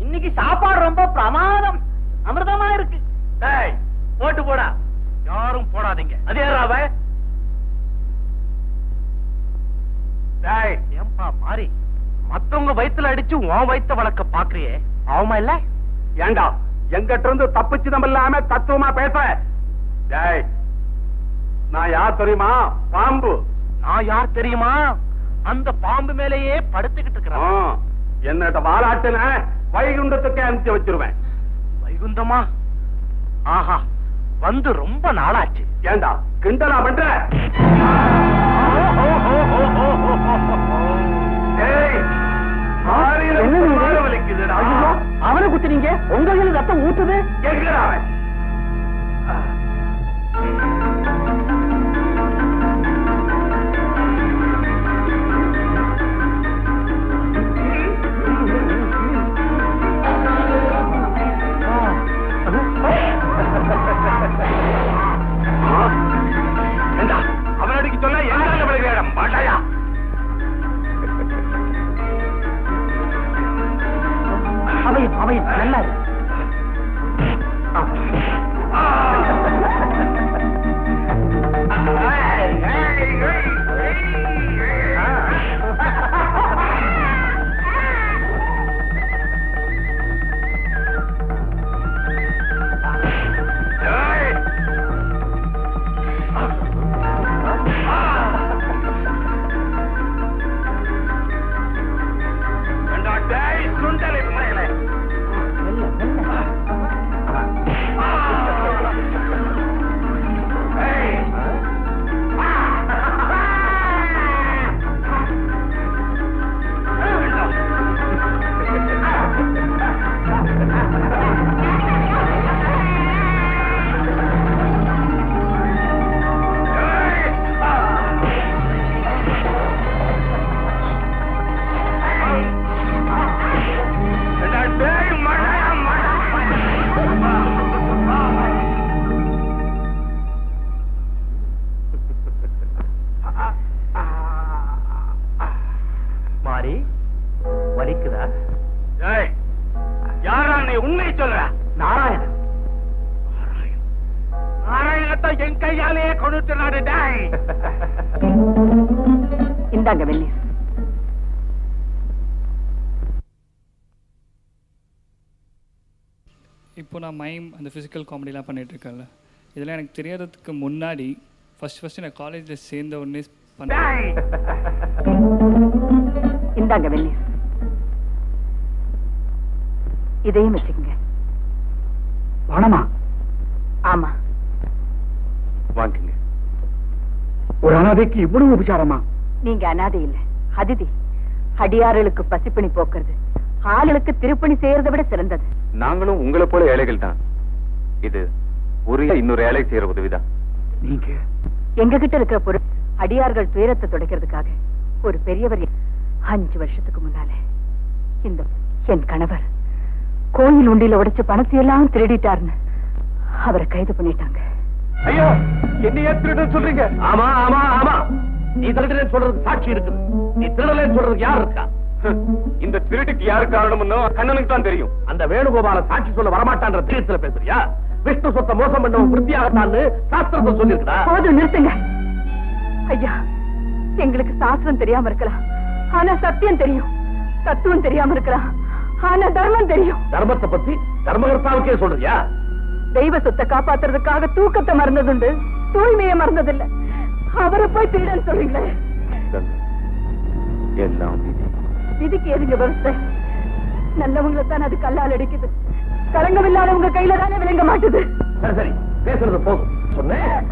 இன்னைக்கு சாப்பாடு ரொம்ப பிரமாதம், அமிர்தமா இருக்கு. டேய், போட்டு போடா. யாரும் போடாதீங்க. அதே ராவ. டேய், ஏம்பா மாறி, மத்தவங்க வயித்துல அடிச்சு உன் வயித்த வளர்க்க பாக்குறியே, அவமா இல்ல? ஏண்டா, எங்கிட்ட இருந்து தப்பிச்சு நம்ம இல்லாம தத்துவமா பேச. டேய், நான் யார் தெரியுமா? பாம்பு. நான் யார் தெரியுமா? அந்த பாம்பு மேலேயே படுத்துக்கிட்டு இருக்கிறேன். என்னட்ட வாலாட்டுன வைகுண்டத்துக்கே அனுப்பிச்சு வச்சிருவேன். வைகுண்டமா? ஆஹா, வந்து ரொம்ப நாளாச்சு. ஏண்டா, கிண்டலா பண்ற? அவனை குத்துறீங்க, உங்களுக்கு ரத்தம் ஊத்துது. எங்கடா அவன்? அவனடிக்கு சொல்ல என்ன விளையாடம் மாட்டாயா? அவையும் உலகத்தை என் கையாலேயே கொண்டு நாடுடாய். இந்தாங்க வெந்நீர். இப்போ நான் மைம் அந்த ஃபிசிக்கல் காமெடிலாம் பண்ணிட்டு இருக்கேன்ல, இதெல்லாம் எனக்கு தெரியாததுக்கு முன்னாடி ஃபர்ஸ்ட் நான் காலேஜில் சேர்ந்த உடனே பண்ணேன். இந்தாங்க வெந்நீர். இதையும் வச்சுக்கங்க. பணமா? ஆமா. வாங்கிங்க. ஒரு அனாதைக்கு இவ்வளவு உபச்சாரமா? நீங்க அனாதை இல்ல, அதிதி. அடியார்களுக்கு பசிப்பணி போக்குறது ஆளுகளுக்கு திருப்பணி செய்யறதை விட சிறந்தது. நாங்களும் உங்களை போல ஏழைகள் தான். இது ஒரு இன்னொரு ஏழை செய்யற உதவிதான். நீங்க எங்க கிட்ட இருக்கிற பொருள் அடியார்கள் துயரத்தை துடைக்கிறதுக்காக ஒரு பெரியவர் 5 வருஷத்துக்கு முன்னாலே இந்த என் கணவர் கோயில் உண்டியில உடைச்சு பணத்தையெல்லாம் திருடிட்டாருன்னு அவரை கைது பண்ணிட்டாங்க. ஐயோ, என்னையே திருடன் சொல்றீங்க? ஆமா ஆமா ஆமா, நீ திருடன் சொல்றதுக்கு சாட்சி இருக்குது. நீ திருடலன்னு சொல்றதுக்கு யார் இருக்கா? இந்த திருட்டுக்கு யாரு காரணம்னு கண்ணனுக்கு தான் தெரியும். அந்த வேணுகோபால சாட்சி சொல்ல வரமாட்டான்ற தீர்த்துல பேசுறியா? விஷ்ணு சொத்தை மோசம் பண்ணவன் விருத்தியாகத்தான்னு சாஸ்திரத்தை சொல்லியிருக்கா? போதும், நிறுத்துங்க ஐயா. எங்களுக்கு சாஸ்திரம் தெரியாம இருக்கலாம், ஆனா சத்தியம் தெரியும். தத்துவம் தெரியாம இருக்கலாம், ஆனா தர்மம் தெரியும். தர்மத்தை பத்தி தர்மகர்த்தாவுக்கே சொல்றியா? தெய்வ சொத்தை காப்பாத்துறதுக்காக தூக்கத்தை மறந்ததுண்டு, தூய்மையை மறந்ததில்லை. அவரை போய் திருடன் சொல்றீங்களே. எல்லாம் விதிக்கு எதுங்க விவசாய? நல்லவங்களை தான் அது கல்லால் அடிக்குது. களங்கம் இல்லாதவங்க கையில தானே விளங்க மாட்டுது. சரி சரி, பேசுறது போதும். சொன்னேன்.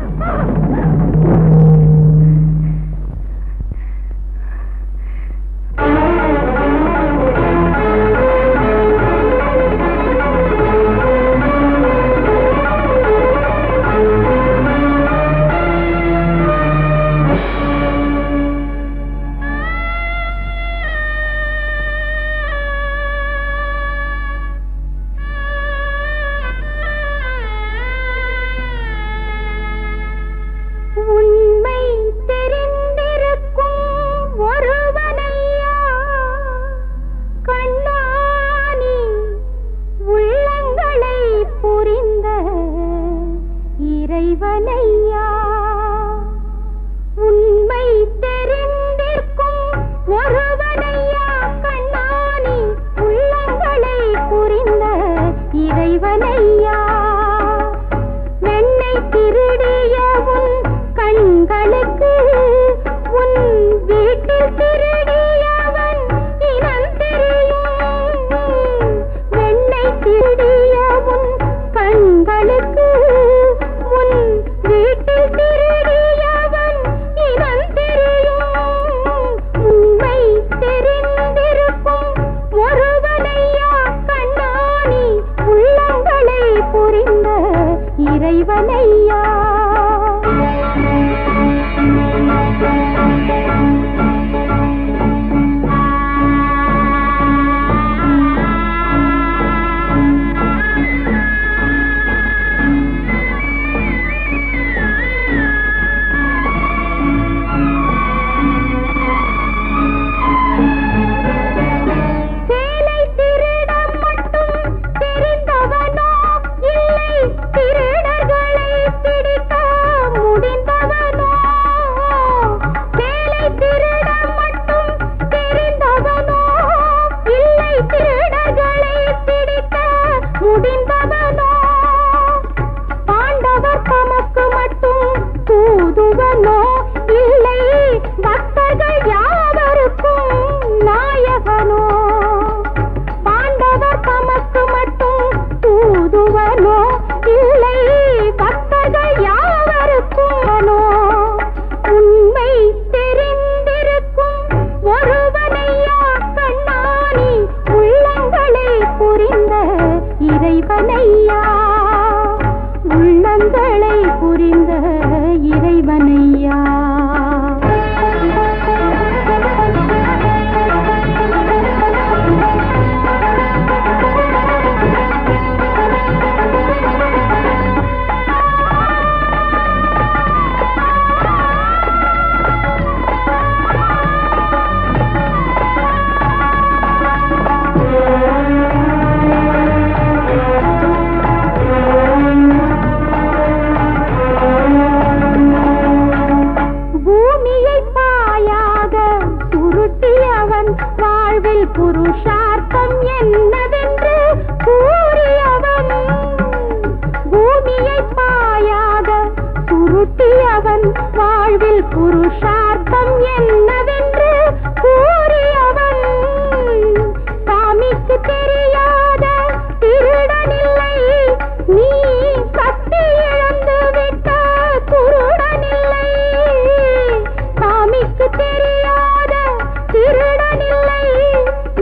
உருட்டியவன் வாழ்வில் புருஷார்த்தம் என்னவென்று கூறியவன் சாமிக்கு தெரியாத திருடனில்லை நீ சக்தி இழந்து விட்ட குருடனில்லை சாமிக்கு தெரியாத திருடனில்லை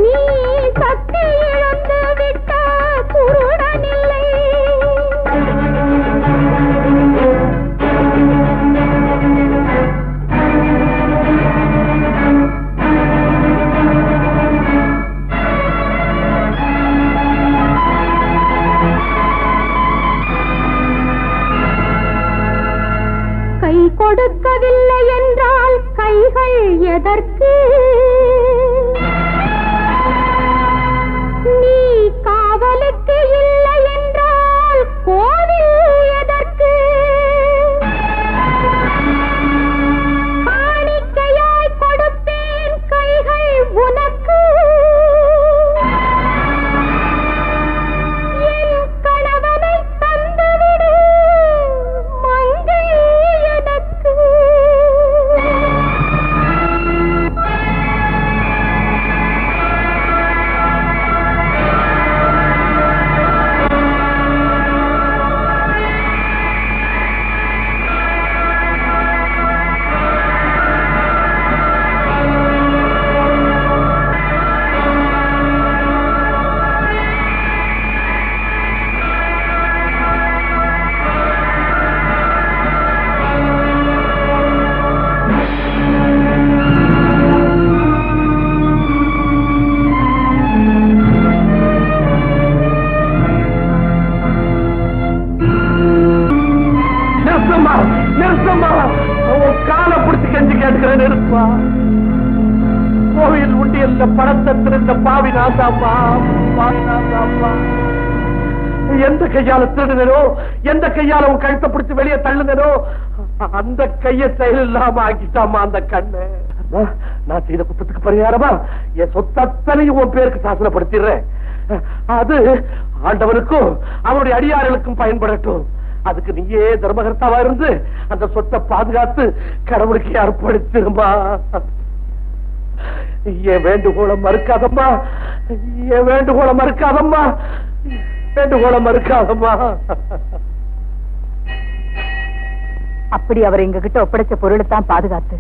நீ சக்தி இழந்து விட்ட குருடனில்லை கை கொடுக்கவில்லை என்றால் கைகள் எதற்கு நீ காவலுக்கு இல்லை என்றால் கோவில் எதற்கு காணிக்கையாய் கொடுப்பேன் கைகள் உனக்கு என் கணவனை தந்துவிடு மங்கை எனக்கு காலை பிடிச்சு கெஞ்சி கேட்டுக்கிறேன் நிறுத்துவா கோவில் உண்டியல்ல பணத்தை திருந்த பாவி நாசாப்பா பாவி நாசாப்பா எந்த கையால திருடுனோ எந்த கையால உன் கழுத்தை பிடிச்சு வெளியே தள்ளுனோ அந்த கைய செயல் இல்லாம ஆக்கிட்டாமா அந்த கண்ணு நான் செய்த குற்றத்துக்கு பரிகாரமா என் சொத்தனையும் உன் பேருக்கு சாசனப்படுத்திடுறேன் அது ஆண்டவனுக்கும் அவனுடைய அடியார்களுக்கும் பயன்படட்டும் அதுக்கு நீயே தர்மகர்த்தாவா இருந்து அந்த சொத்தை பாதுகாத்து கடவுளுக்கு அர்ப்பணிச்சிருமா என் வேண்டுகோளை மறுக்காதம்மா என் வேண்டுகோளை மறுக்காதம்மா வேண்டுகோளை மறுக்காதம்மா அப்படி அவர் எங்க கிட்ட ஒப்படைச்ச பொருளை தான் பாதுகாத்து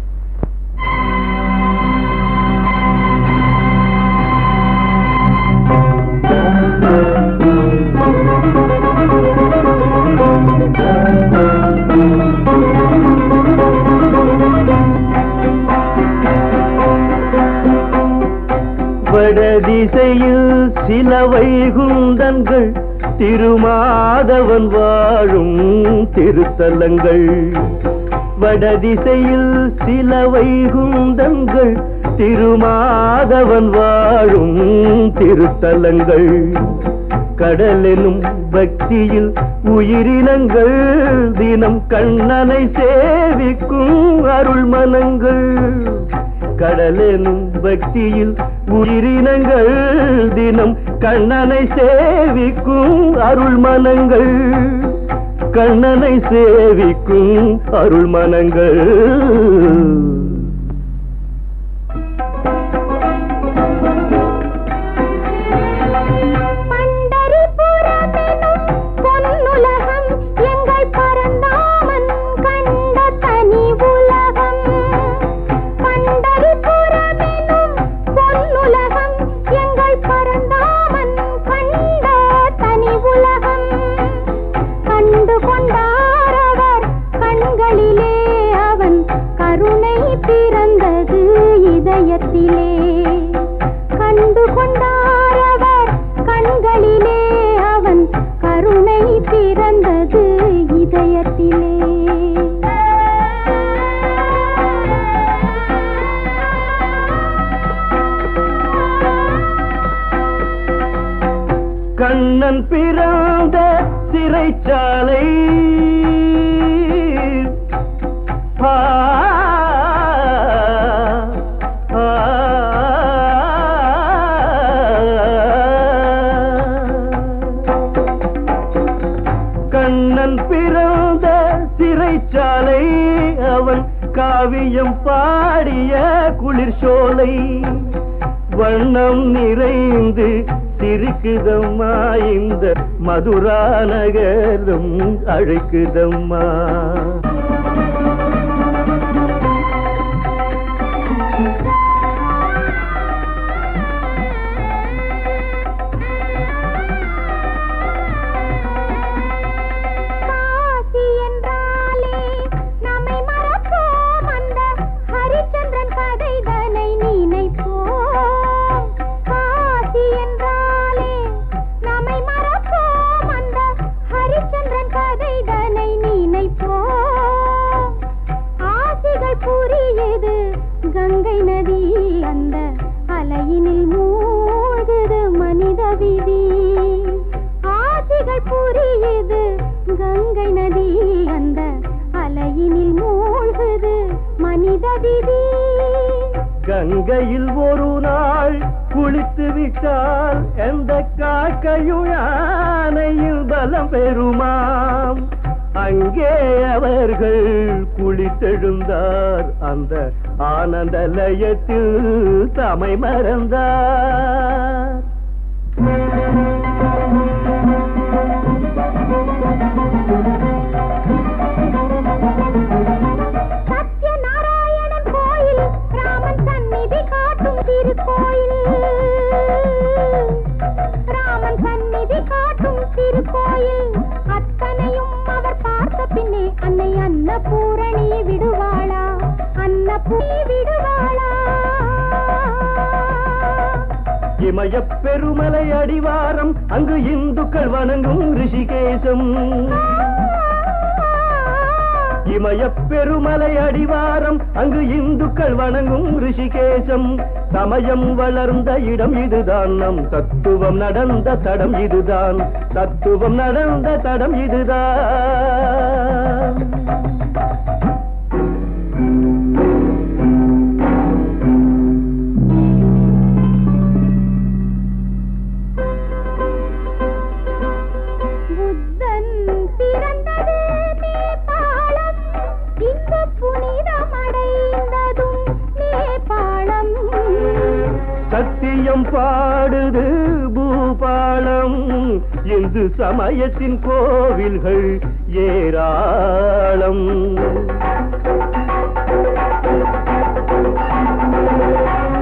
வடதிசையில் சில வைகுண்டங்கள் திருமாதவன் வாழும் திருத்தலங்கள் வடதிசையில் சில வைகுண்டங்கள் திருமாதவன் வாழும் திருத்தலங்கள் கடலெனும் பக்தியில் உயிரினங்கள் தினம் கண்ணனை சேவிக்கும் அருள் மனங்கள் கடலெனும் பக்தியில் உயிரினங்கள் தினம் கண்ணனை சேவிக்கும் அருள் மனங்கள் கண்ணனை சேவிக்கும் அருள் மனங்கள் கண்டு கொண்டாரவர் கண்களிலே அவன் கருணை பிறந்தது இதயத்திலே கண்ணன் பிறந்த சிறைச்சாலை கண்ணன் பிறந்த சிறை சிறைச்சாலை அவன் காவியம் பாடிய குளிர் சோலை வண்ணம் நிறைந்து சிரிக்குதம்மா இந்த மதுரா நகரம் அழைக்குதம்மா. கங்கை நதி அந்த அலையினில் மூழ்குது மனித விதி. ஆசைகள் புரியுது கங்கை நதி அந்த அலையினில் மூழ்குது மனித விதி. கங்கையில் ஒரு நாள் குளித்து விட்டால் எந்த காக்கையும் யானையில் பலம் பெறுமாம். அங்கே அவர்கள் குளித்தெழுந்தார் அந்த ஆனந்த லயத்தில் தமை மறந்தார். சத்யநாராயணன் கோயில் ராமன் சந்நிதி காட்டும் திருக்கோயில். ராமன் சந்நிதி காட்டும் திருக்கோயில் அத்தனையும் அவர் பார்த்த பின்னே அன்னை அன்னபூரணி விடுவாளா? அன்னபூரணி விடுவாளா? இமயப் பெருமலை அடிவாரம் அங்கு இந்துக்கள் வணங்கும் ரிஷிகேசம். இமயப் பெருமலை அடிவாரம் அங்கு இந்துக்கள் வணங்கும் ரிஷிகேசம். சமயம் வளர்ந்த இடம் இதுதான், நம் தத்துவம் நடந்த தடம் இதுதான், தத்துவம் நடந்த தடம் இதுதான். புத்தன் பிறந்தது நேபாளம், இங்கு புனிதமடைந்ததும் நேபாளம். சத்தியம் பாடுது பூபாலம், இந்து சமயத்தின் கோவில்கள் ஏராளம்.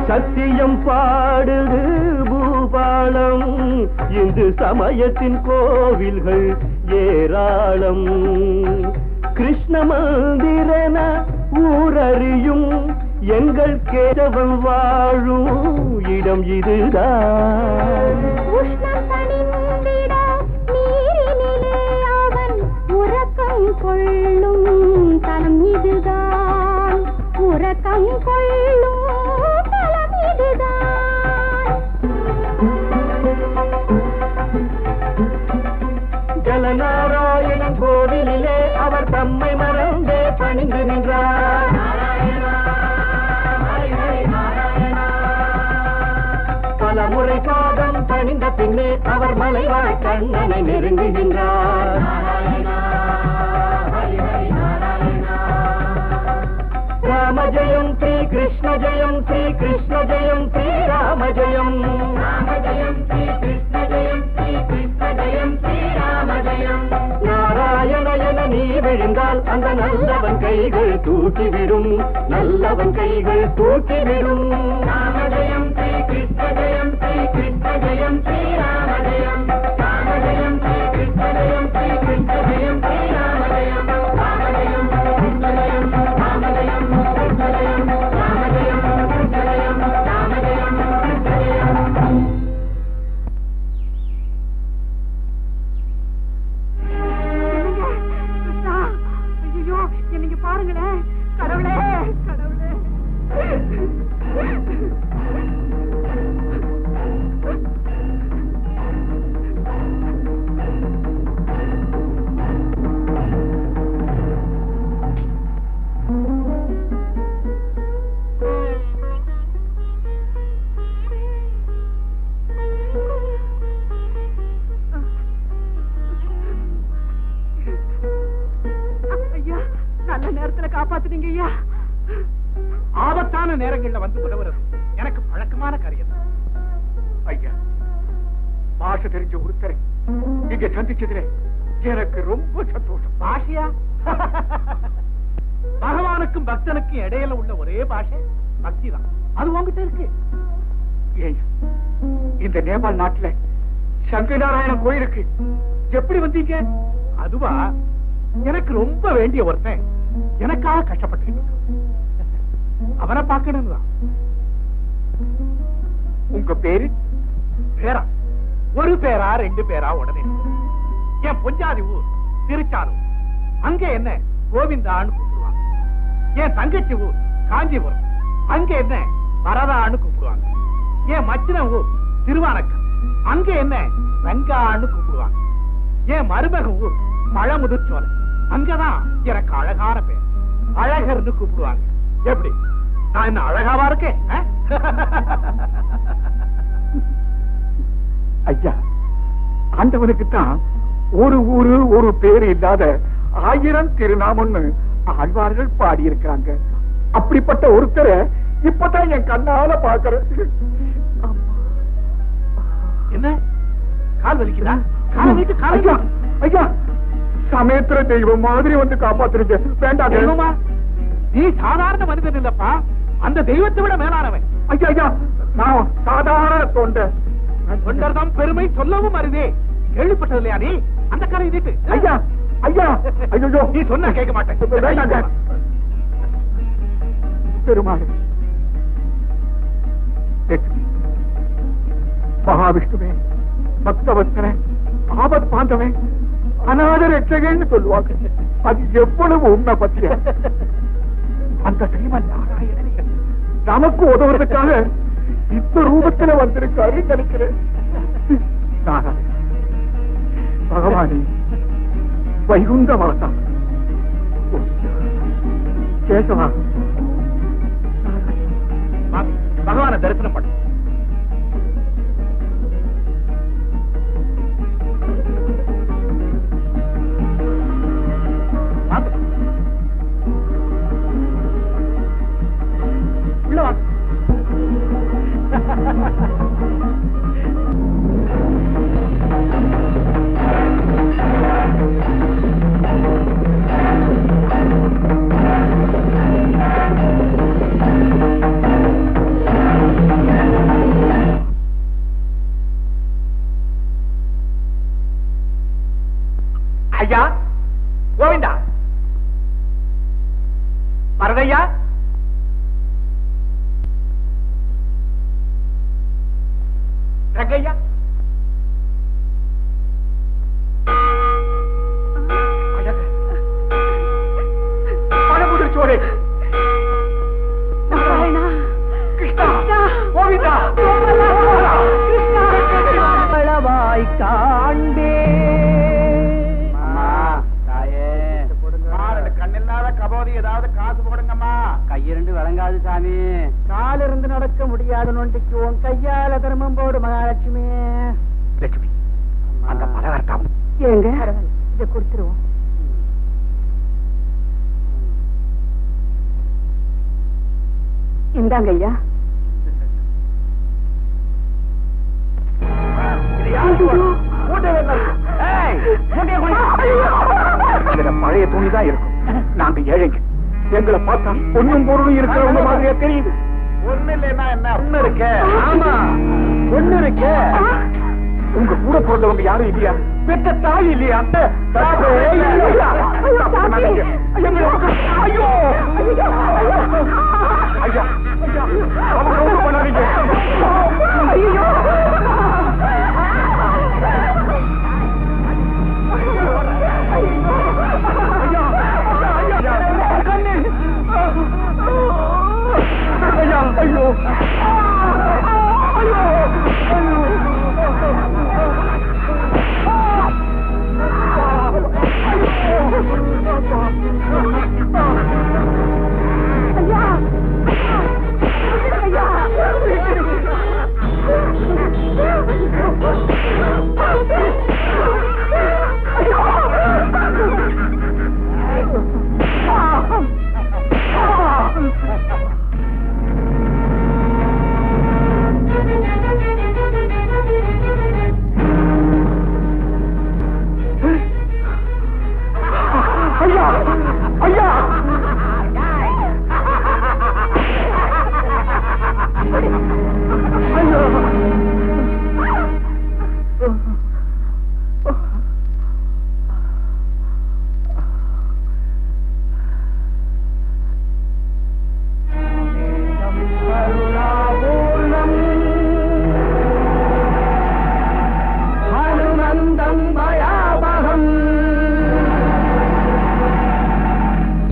சத்தியம் பாடுது பூபாலம், இந்து சமயத்தின் கோவில்கள் ஏராளம். கிருஷ்ண மந்திரன ஊரறியும் எங்கள் கேசவன் வாழும் இடம் இதுதான். உஷ்ணம் தணிந்திட நீரினிலே அவன் உறக்கம் கொள்ளும் தலம் இதுதான், உறக்கம் கொள்ளும் தலம் இதுதான். ஜலநாராயணன் கோவிலிலே அவர் தம்மை மறந்தே பணிந்து நின்றார். பல முறை பாதம் பணிந்த பின்னே அவர் மலைவாழ் கண்ணனை நெருங்குகின்றார். ராம ஜெயம் ஸ்ரீ கிருஷ்ண ஜெயம், ஸ்ரீ கிருஷ்ண ஜெயம், ஸ்ரீ ராம ஜெயம். ராம ஜெயம் ஸ்ரீ கிருஷ்ண ஜெயம், ஸ்ரீ கிருஷ்ண ஜெயம், ஸ்ரீ ராம ஜெயம். நாராயண என நீ விழுந்தால் அந்த நல்லவன் கைகள் தூக்கிவிடும், நல்லவன் கைகள் தூக்கிவிடும். ராம ஜெயம் ஸ்ரீ கிருஷ்ண ஜெயம், ஸ்ரீ கிருஷ்ண ஜெயம், ஸ்ரீ ராம ஜெயம். ராம ஜெயம் ஸ்ரீ கிருஷ்ண ஜெயம், ஸ்ரீ கிருஷ்ண ஜெயம், ஸ்ரீ ராம ஜெயம். ராம ஜெயம் கிருஷ்ண ஜெயம், ராம ஜெயம் கிருஷ்ண ஜெயம், ராம ஜெயம் கிருஷ்ண ஜெயம், ராம ஜெயம் கிருஷ்ண ஜெயம். ஐயோ என்னைக்கு பாருங்களேன், கடவுளே கடவுளே. ஐயா நல்ல நேரத்துல காப்பாத்துனீங்க ஐயா. ஆபத்தான நேரங்கள்ல வந்து உதவுறது எனக்கு பழக்கமான காரியம் தான். ஐயா, பாஷ தெரிஞ்ச ஒருத்தரை இங்க சந்திச்சதுல எனக்கு ரொம்ப சந்தோஷம். பாஷையா? பகவானுக்கும் பக்தனுக்கும் இடையில உள்ள ஒரே பாஷை பக்தி தான். அது உங்ககிட்ட இருக்கு. ஏன் இந்த நேபாள் நாட்டுல சங்கநாராயண கோயிலுக்கு எப்படி வந்தீங்க? அதுவா, எனக்கு ரொம்ப வேண்டிய ஒருத்தன் எனக்காக கஷ்டப்பட்டு அவனை பார்க்கணும் தான். உங்க பேரு? பேரா? ஒரு பேரா ரெண்டு பேரா உடனே. என் பொஞ்சாதி ஊர் திருச்சானூர். அங்க என்ன கோவிந்தான்னு கூப்பிடுவாங்க. என் தங்கச்சி ஊர் காஞ்சிபுரம். அங்க என்ன வரதான்னு கூப்பிடுவாங்க. என் மச்சின ஊர் திருவானக்கம். அங்க என்ன ரங்கான்னு கூப்பிடுவாங்க. என் மருமக ஊர் பழமுதிர்ச்சோலை. அங்கதான் எனக்கு அழகான பேர் அழகர்னு கூப்பிடுவாங்க. எப்படி, நான் என்ன அழகாவா இருக்கேன்? ஐயா, ஆண்டவனுக்கு தான் ஒரு ஊரு ஒரு பேரு இல்லாத 1000 திருநாமம்னு ஆழ்வார்கள் பாடி இருக்காங்க. அப்படிப்பட்ட ஒருத்தரை இப்பதான் என் கண்ணால பாக்குறேன். என்ன கால் வலிக்குதா? கால வீட்டு கால ஐயா, ஐயா, சமயத்துல தெய்வம் மாதிரி வந்து காப்பாத்துறீங்க. வேண்டாம் தெய்வமா? நீ சாதாரண மனிதன் இல்லப்பா, அந்த தெய்வத்தை விட மேலானவன். ஐயா, ஐயா, நான் சாதாரண தொண்டை. தொண்டர்தான் பெருமை சொல்லவும் அருதே. கேள்விப்பட்டது இல்லையா நீ? அந்த கரை நீட்டு. ஐயா, ஐயா, ஐயோ, நீ சொன்னா கேட்க மாட்டேன். வேண்டாங்க. பெருமாள், மகாவிஷ்ணுவே, பக்தவத்சரே, ஆபத் பாந்தவே, அநாத ரட்சகன்னு சொல்லுவாங்க. அது எவ்வளவு உண்மை பத்திய. அந்த ஸ்ரீமன் நாராயணனே நமக்கு உதவுறதுக்காக இந்த ரூபத்துல வந்திருக்காரு நினைக்கிறேன். நாராயண பகவானே, வைகுண்ட வாசா, கேசவா, பகவான தரிசனம் பண்ணு. உள்ள வா. ஐயா, கோவிந்தா, வரதையா, ரங்கையா, பழமுதிர்ச்சோலை, நாராயணா, கிருஷ்ணா, கோவிந்தா, பழவாய் காண்பே. கண்ணில்லாத கபோதி ஏதாவது காசு போடுங்கம்மா. கையிரண்டு வழங்காது சாமி. கால் இருந்து நடக்க முடியாத நொண்டிக்கு உன் கையால தர்மம் போடு மகாலட்சுமி. லட்சுமி, அந்த பலவர்க்கம் ஏங்க இதை கொடுத்துருவோம். இந்தாங்க ஐயா. பழைய துணிதான் இருக்கும். நாங்க ஏழைங்க. எங்களை பார்த்தா பொண்ணும் பொருளும் இருக்கிறவங்க மாதிரியே தெரியுது. ஒண்ணு இல்லைன்னா என்ன? ஒண்ணு இருக்கு. ஆமா, ஒண்ணு இருக்கு. உங்க கூட பிறந்தவங்க யாரும் இல்லையா? பெற்ற தாய் இல்லையா? ஐயோ, ஐயா, அவங்க ரொம்ப பண்ணாதீங்க. ஐயோ, ஐயோ, ஐயோ, ஹனுமந்தம் பயாபகம்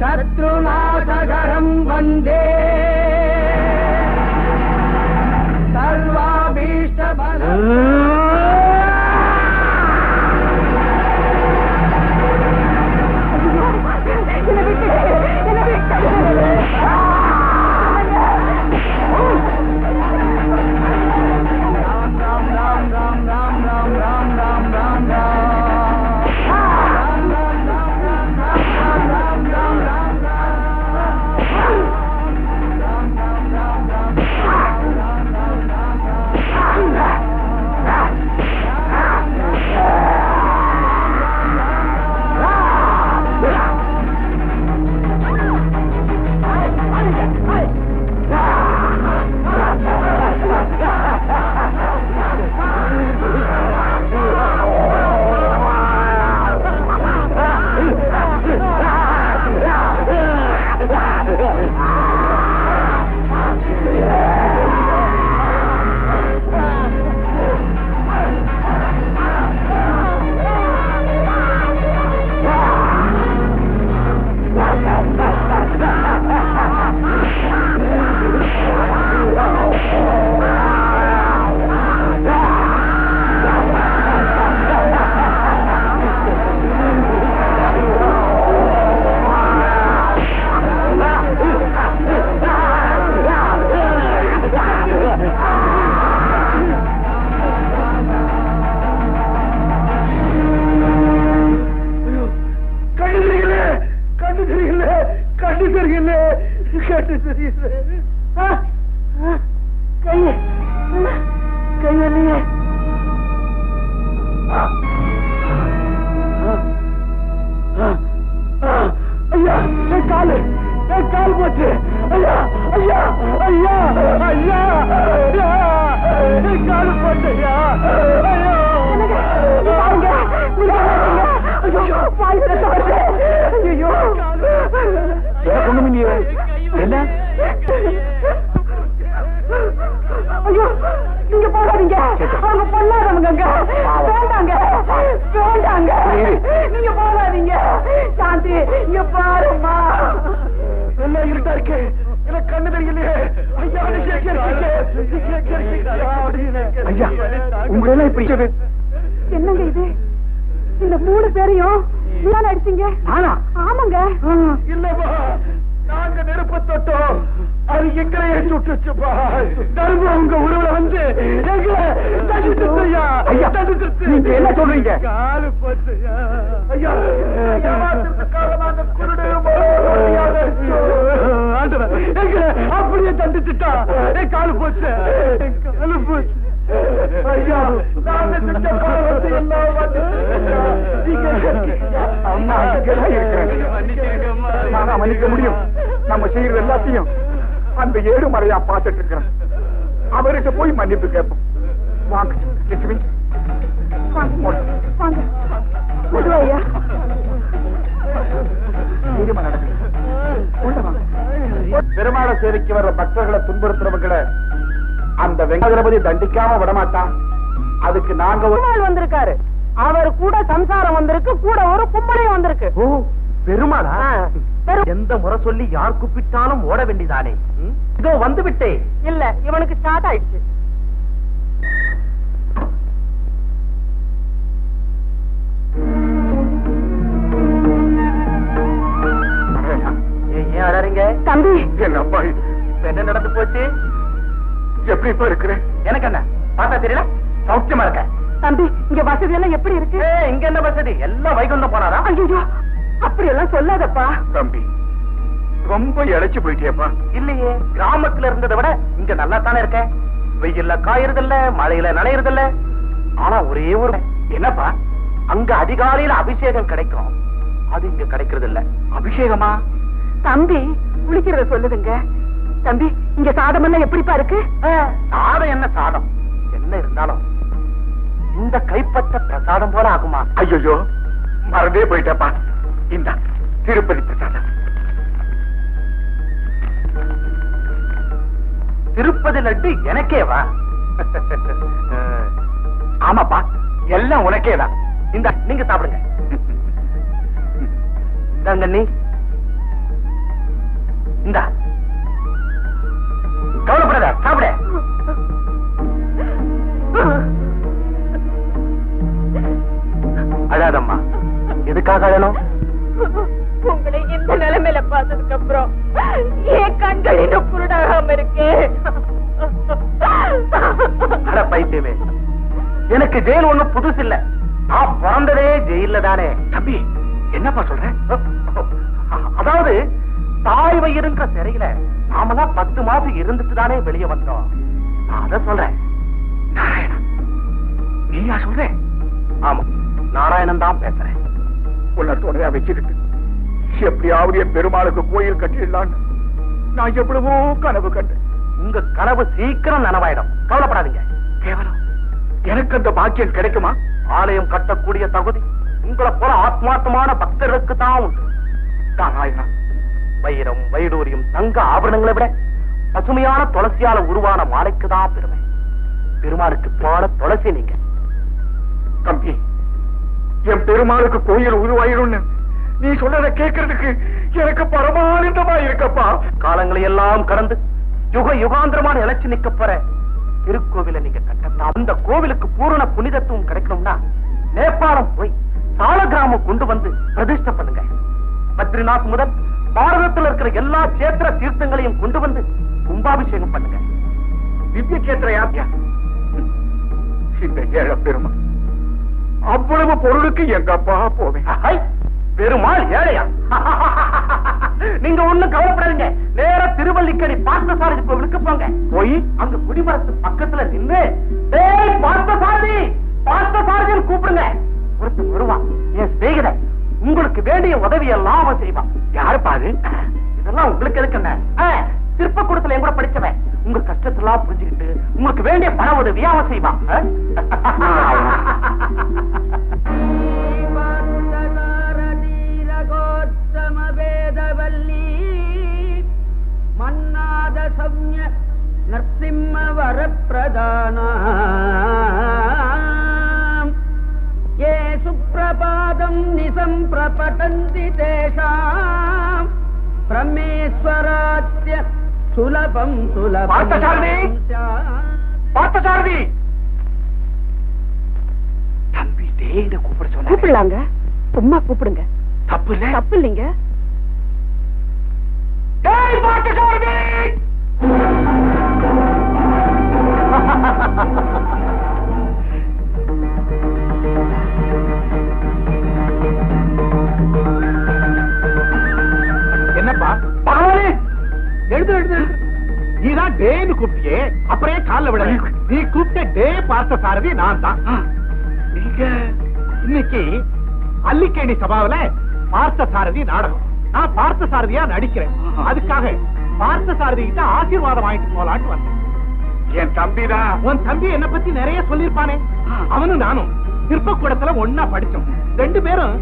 சத்ருநாதகரம் வந்தே சர்வாபீஷ்டபலம். கையிலேயே ஐயா என் கால் போச்சு. ஐயா ஐயா ஐயா ஐயா என் கால் போச்சு. ஐயா ஐயா என்ன ஐயோ நீங்க போகாதீங்க. அவங்க பொல்லாதவங்க. வேண்டாங்க வேண்டாங்க நீங்க போகாதீங்க. சாந்தி இங்க பாருமா. எல்லாம் இருட்டா இருக்கு. எனக்கு கண்ணு தெரியலையே. ஐயா ஐயா உங்களெல்லாம் இப்படி என்னங்க இது? இந்த 3 பேரையும் நீதான் அடிச்சீங்க? ஆமாங்க. இல்லப்பா நாங்க நெருப்ப தொட்டோம். அது எங்களையே சுட்டுச்சுப்பா. தர்மம் உங்க உருவ வந்து என்ன சொல்றீங்க? காலு போச்சுயா. ஐயா காலமாக குருடு அப்படியே தண்டிச்சுட்டா. காலு போச்சு காலு போச்சு. ஐயா நாங்க செஞ்ச பாவத்தை எல்லாம் மன்னிக்க முடியும். நம்ம செய்யறது எல்லாத்தையும் அந்த ஏழுமலையா பார்த்துட்டு இருக்கிறேன். அவர்கிட்ட போய் மன்னிப்பு கேட்போம். வாங்க லட்சுமி பெருமாள சேவைக்கு வர்ற பக்தர்களை துன்புறுத்துறவங்களை அந்த வெங்கடபதி தண்டிக்காம விடமாட்டான். அதுக்கு நாங்க பெருமாள் வந்திருக்காரு. அவர் கூட சம்சாரம் வந்திருக்கு. கூட ஒரு கும்பலையும் வந்திருக்கு. பெருமாளா? எந்த முறை சொல்லி யார் கூப்பிட்டாலும் ஓட வேண்டியதானே. இதோ வந்து விட்டேன். இல்ல இவனுக்கு ஸ்டார்ட் ஆயிடுச்சு. ஏன் அழறீங்க தம்பி? என்னப்பா என்ன நடந்து போச்சு? எப்படிப்பா இருக்கிறேன்? எனக்கு என்ன பார்த்தா தெரியல? சௌக்கியமா இருக்க தம்பி? இங்க வசதி எல்லாம் எப்படி இருக்கு? இங்க என்ன வசதி? எல்லாம் வைகுண்டம் போனாரா? ஐயோ அப்படி எல்லாம் சொல்லாதப்பா. தம்பி ரொம்ப இழைச்சு போயிட்டியப்பா. இல்லையே, கிராமத்துல இருந்ததை விட இங்க நல்லா தானே இருக்க. வெயில்ல காயறதில்ல, மழையில நனையறதில்ல. ஆனா ஒரே ஒரு என்னப்பா, அங்க அதிகாலையில அபிஷேகம் கிடைக்கும். அது இங்க கிடைக்கிறது இல்ல. அபிஷேகமா? தம்பி குளிக்கிறத சொல்லுதுங்க. தம்பி இங்க சாதம் எல்லாம் எப்படிப்பா இருக்கு? சாதம் என்ன சாதம் என்ன இருந்தாலும் இந்த கைப்பற்ற பிரசாதம் போல ஆகுமா? ஐயோ மறந்தே போயிட்டப்பா. இந்த திருப்பதி பிரசாதம். திருப்பதி லட்டு எனக்கேவா? ஆமாப்பா, எல்லாம் உனக்கேதான். இந்த நீங்க சாப்பிடுங்க. நீ இந்த கவலைப்படாத, சாப்பிட. அழாதம்மா, எதுக்காக அழணும்? உங்களை இந்த நிலைமையில பார்த்ததுக்கு அப்புறம் என் கண்கள் இன்னும் குருடாகாம இருக்கு. அட பைத்தியமே, எனக்கு ஜெயில் ஒண்ணும் புதுசு இல்ல. நான் பிறந்ததே ஜெயில தானே. தம்பி என்னப்பா சொல்ற? அதாவது தாய் வயிறுன்ற சிறையில நாமெல்லாம் 10 மாசம் இருந்துட்டு தானே வெளியே வந்தோம். நான் அத சொல்றேன். நாராயணா, நீயா சொல்ற? ஆமா, நாராயணன் தான் பேசுறேன். உன்னை துணையா வச்சுக்கிட்டு எப்படியாவது என் பெருமாளுக்கு கோயில் கட்டிடலான்னு நான் எவ்வளவோ கனவு கண்டேன். உங்க கனவு சீக்கிரம் நனவாயிடும், கவலைப்படாதீங்க. கேவலம் எனக்கு அந்த பாக்கியம் கிடைக்குமா? ஆலயம் கட்டக்கூடிய தகுதி உங்களை போல ஆத்மார்த்தமான பக்தர்களுக்கு தான் உண்டு. நாராயணா, வைரம், வைடூரியம், தங்க ஆபரணங்களை விட பசுமையான துளசியால உருவான மாலைக்கு தான் பெருமை. பெருமாளுக்கு பாட துளசி நீங்க. தம்பி, என் பெருமாளுக்கு கோயில் உருவாயிடும்னு நீ சொல்றத கேட்கறதுக்கு எனக்கு பரமானந்தமா இருக்கப்பா. காலங்களை எல்லாம் கடந்து யுக யுகாந்திரமான இலட்சி நிக்க போற திருக்கோவில நீங்க கட்டலாம். அந்த கோவிலுக்கு பூரண புனிதத்துவம் கிடைக்கணும்னா நேபாளம் போய் சால கிராமம் கொண்டு வந்து பிரதிஷ்டை பண்ணுங்க. பத்ரிநாத் முதல் பாரதத்தில் இருக்கிற எல்லா சேத்திர தீர்த்தங்களையும் கொண்டு வந்து கும்பாபிஷேகம் பண்ணுங்க. திவ்ய கேத்திர யாத்தியா இந்த ஏழை பெருமாள் அவ்வளவு பொருளுக்கு எங்கப்பா போவேன்? பெருமாள் ஏழையா? நீங்க ஒண்ணும் கவலைப்படாதீங்க. நேர திருவல்லிக்கேணி பார்த்தசாரதி கோவிலுக்கு போங்க. போய் அங்க குடிமரத்து பக்கத்துல நின்று பார்த்தசாரதி பார்த்தசாரதின்னு கூப்பிடுங்க. ஒருத்தர் வருவான், என் சிநேகிதன். உங்களுக்கு வேண்டிய உதவி எல்லாம் அவன் செய்வான். யாரு பாரு? இதெல்லாம் உங்களுக்கு எதுக்கு என்ன? சிற்பக்கூடத்துல என் கூட படிச்சவன். உங்க கஷ்டத்தெல்லாம் புரிஞ்சுக்கிட்டு உங்களுக்கு வேண்டிய பண உதவியை அவன் செய்வான். மன்னாத சௌன்ய நரசிம்ம வரப்பிரதான ஏ சுப்ரபாதம் நிசம் பிரபடந்தி தேஷாம் பிரமேஸ்வராத்ய சுலபம் சுலபம். பார்த்தசாரதி தம்பி தேட கூப்பிட சொன்ன. கூப்பிடலாங்க, சும்மா கூப்பிடுங்க. தப்பு இல்ல? தப்பு இல்லைங்க. பார்த்தசாரதி என்னப்பா பகவானே, எழுது எழுது. நீதான் டேன்னு கூப்பிட்டியே, அப்புறம் கால விட நீ கூப்பிட்ட டே பார்த்த சாரதி நான் தான். நீங்க இன்னைக்கு அல்லிக்கேணி சபாவில பார்த்த சாரதி நாடகம். நான் பார்த்த சாரதியா நடிக்கிறேன். அதுக்காக பார்த்த சாரதி கிட்ட ஆசீர்வாதம் வாங்கிட்டு போலான்னு வந்தேன். என் தம்பி தான். உன் தம்பி என்ன பத்தி நிறைய சொல்லிருப்பானே. அவனும் நானும் சிற்பக்கூடத்துல ஒன்னா படிச்சோம். 2 பேரும்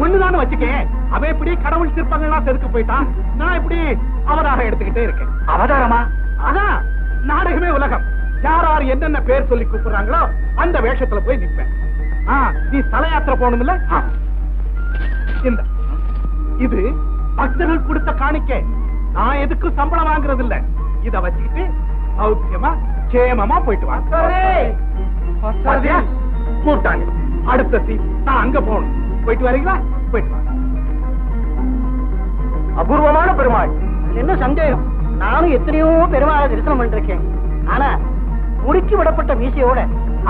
ஒண்ணுதான் வச்சுக்கேன். அவன் இப்படி கடவுள் சிற்பங்கள்லாம் செதுக்கு போயிட்டான். நான் இப்படி அவதாரம் எடுத்துக்கிட்டே இருக்கேன். அவதாரமா? அதான் நாடகமே உலகம். யார் யார் என்னென்ன பேர் சொல்லி கூப்பிடுறாங்களோ அந்த வேஷத்துல போய் நிற்பேன். நீ தல யாத்திரை போகணும் இல்ல? இந்த இது பக்தர்கள் கொடுத்த காணிக்க. நான் எதுக்கும் சம்பளம் வாங்குறது இல்ல. இத வச்சுக்கிட்டு சௌக்கியமா சேமமா போயிட்டு வாங்க. கூட்டாங்க. அடுத்த சீட் நான் அங்க போகணும். போயிட்டு வரீங்களா? போயிட்டு வாங்க. அபூர்வமான பெருமாள். என்ன சந்தேகம்? நானும் எத்தனையோ பெருமாளை தரிசனம் பண்ணிருக்கேன். ஆனா முடுக்கி விடப்பட்ட மீசையோட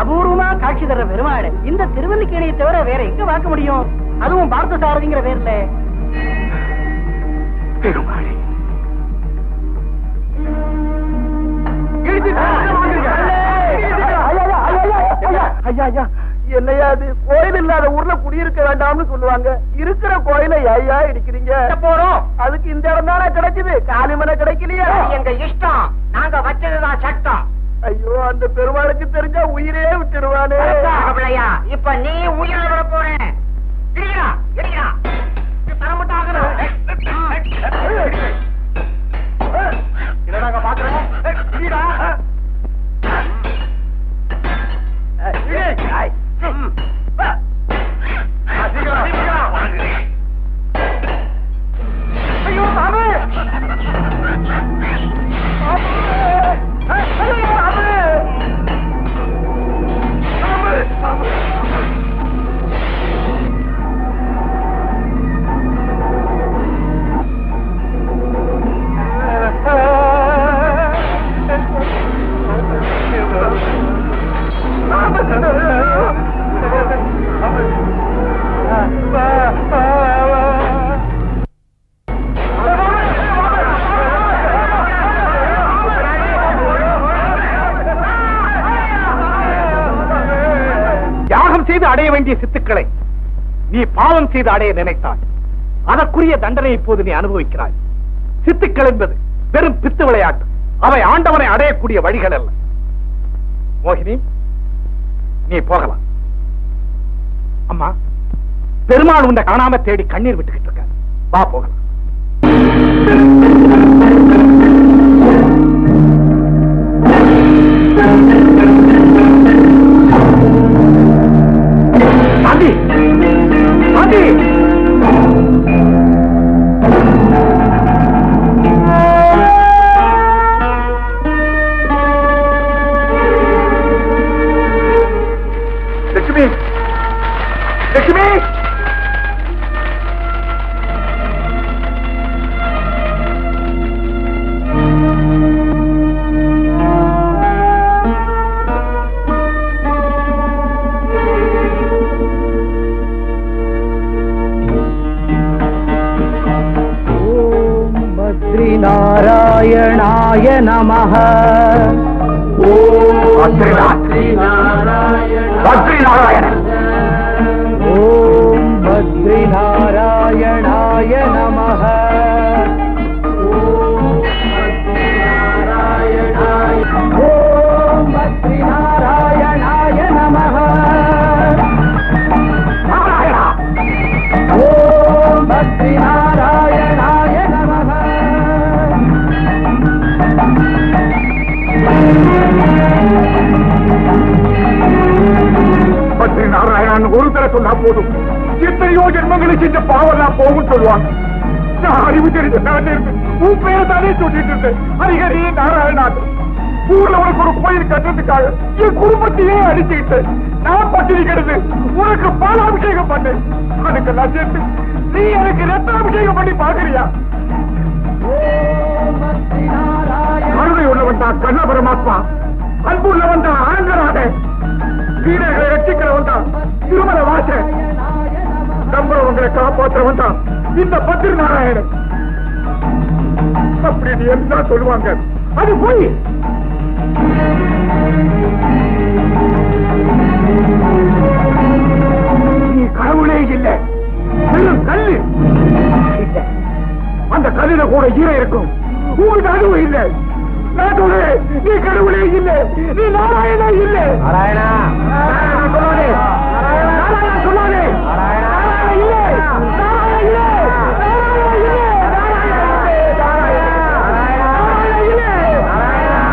அபூர்வமா காட்சி தர்ற பெருமாள் இந்த திருவல்லிக்கேணியை தவிர வேற எங்க பார்க்க முடியும்? அதுவும் பார்த்த சாரதிங்கிற பேர்ல. பெருமாளே, என்னையா அது? கோயில் இல்லாத ஊர்ல குடியிருக்க வேண்டாம்னு சொல்லுவாங்க. இருக்கிற கோயிலை ஐயா இடிக்கிறீங்க. போறோம். அதுக்கு இந்த இடம் தானே கிடைக்குது, காலிமலை கிடைக்கலையா? எங்க இஷ்டம், நாங்க வச்சதுதான் சட்டம். ஐயோ, அந்த பெருமாளுக்கு தெரிஞ்சா உயிரே விட்டுடுவானே. பிள்ளையா, இப்ப நீ உயிரை விட போறேன். என்னடாங்க பாக்குறேன்? ஐயோ சாமி! யாகம் செய்து அடைய வேண்டிய சித்துக்களை நீ பாவம் செய்து அடைய நினைத்தாய். அதற்குரிய தண்டனை இப்போது நீ அனுபவிக்கிறாய். சித்துக்கள் என்பது வெறும் பித்து விளையாட்டு. அவை ஆண்டவனை அடையக்கூடிய வழிகள் அல்ல. மோகினி, நீ போகலாம். அம்மா, பெருமாள் உன்னை காணாம தேடி கண்ணீர் விட்டுக்கிட்டு இருக்க. வா போகலாம். சாந்தி, சாந்தி, லட்சுமி, லட்சுமி! நாராயணாய நமஹ. ஓம் பத்ரி நாராயணன். ஓம் பத்ரி நாராயணாய நமஹ. ஓம் பத்ரி நாராயணாய நமஹ. ஓம் பத்ரி நாராயணாய நமஹ. பத்ரி நாராயணன் ஒரு தர சொன்னா போதும், எத்தனையோ ஜென்மங்களை செஞ்ச பாவெல்லாம் போகும் சொல்லுவாங்க. நான் அறிவு தெரிஞ்ச நான் உன் பேரை தானே சொல்லிட்டு இருந்தேன். ஹரிஹரி நாராயணன். ஊர்ல உனக்கு ஒரு கோயில் கட்டுறதுக்காக என் குடும்பத்தையே அடிச்சுக்கிட்டு நான் பட்டினி கிடந்து உனக்கு பாலாபிஷேகம் பண்ணேன். அதுக்கெல்லாம் சேர்த்து நீ எனக்கு ரத்தாபிஷேகம் பண்ணி பாக்குறியா? கருணை உள்ளவன் தான் கண்ண பரமாத்மா, அன்பு உள்ளவன் தான் ஆனந்தராக, வீரர்களை ரட்சிக்கிறவன் தான் திருமல வாச, நம்புறவங்களை காப்பாற்றுறவன் தான் இந்த பத்ரி நாராயணன். அப்படின்னு என்ன சொல்லுவாங்க? அது போய் நீ கடவுளே இல்லை, வெறும் கல்லு. அந்த கல்லுல கூட ஈர இருக்கும், உங்களுக்கு அதுவும் இல்லை. நான் சொல்றேன், நீ கடவுளே இல்லை, நீ நாராயணா இல்லை. நாராயணா சொல்லாதே, நாராயணா சொல்லாதே, நாராயணா இல்லை, நாராயணா இல்லை, நாராயணா இல்லை, நாராயணா இல்லை,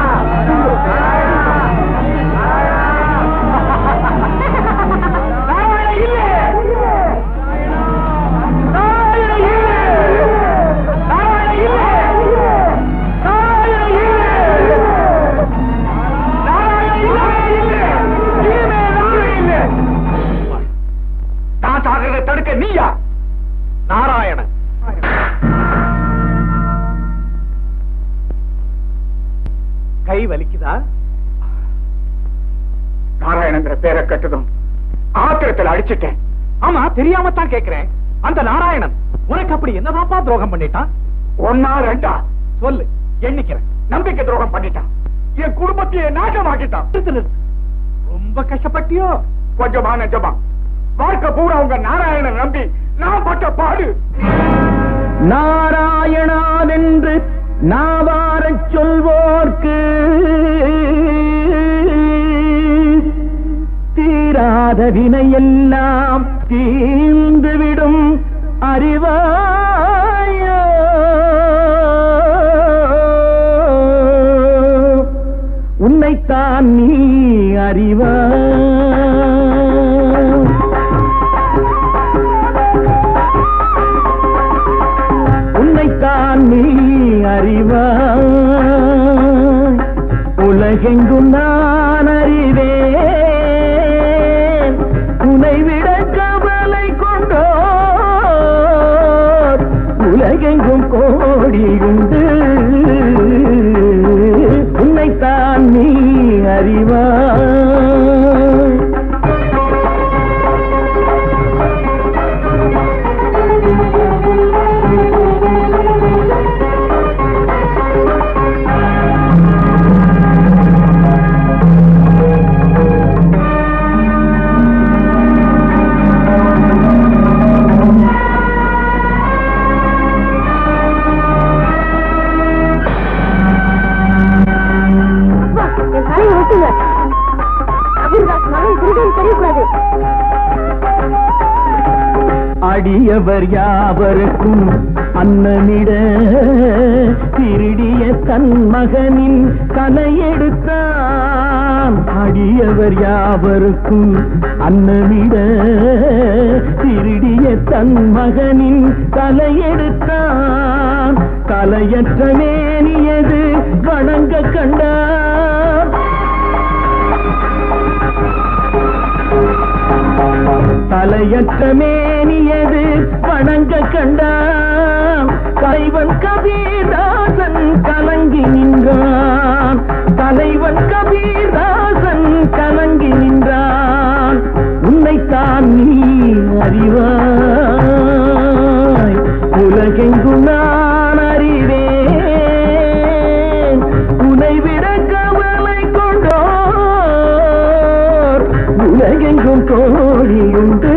தடுக்க நீயா? நாராயணன். கை வலிக்குதா? நாராயணங்கிற பேரை கட்டதும் ஆத்திரத்தில் அடிச்சிட்டேன். ஆமா, தெரியாம தான் கேட்கிறேன். அந்த நாராயணன் உனக்கு அப்படி என்னதாப்பா துரோகம் பண்ணிட்டான்? ஒன்னா ரெண்டா சொல்லு, எண்ணிக்கிறேன். நம்பிக்கை துரோகம் பண்ணிட்டான், என் குடும்பத்தையே நாசமாக்கிட்டான். ரொம்ப கஷ்டப்பட்டியோ? கொஞ்சமா நெஞ்சமா. வாழ்க்கை பூரா உங்க நாராயணன் நம்பி நான் பட்ட பாடு. நாராயணா தீராதென்று நாவாரச் சொல்வோர்க்கு தீராத வினையெல்லாம் தீர்ந்துவிடும் அறிவாயோ. உன்னைத்தான் நீ அறிவாய். உன்னைத்தான் நீ அறிவாய். உலகெங்கும் நான் அறிவேன். உன்னை விட கவலை கொண்டோர் உலகெங்கும் கோடியுண்டு. உன்னைத்தான் நீ அறிவாய். அடியவர் யாவருக்கும் அன்னமிட திருடிய தன் மகனின் தலையெடுத்தான். அடியவர் யாவருக்கும் அன்னமிட திருடிய தன் மகனின் தலையெடுத்தான். தலையற்ற மேனியது வணங்க கண்டான். தலையற்ற மேனியது வணங்க கண்டான். தலைவன் கபீர்தாசன் கலங்கி நின்றான். தலைவன் கபீர்தாசன் கலங்கி நின்றான். உன்னைத்தான் நீ அறிவாய். உலகெங்கும் நான் அறிவேன். உன்னை விட கவலை கொண்டோர் உலகெங்கும் கோடியுண்டு.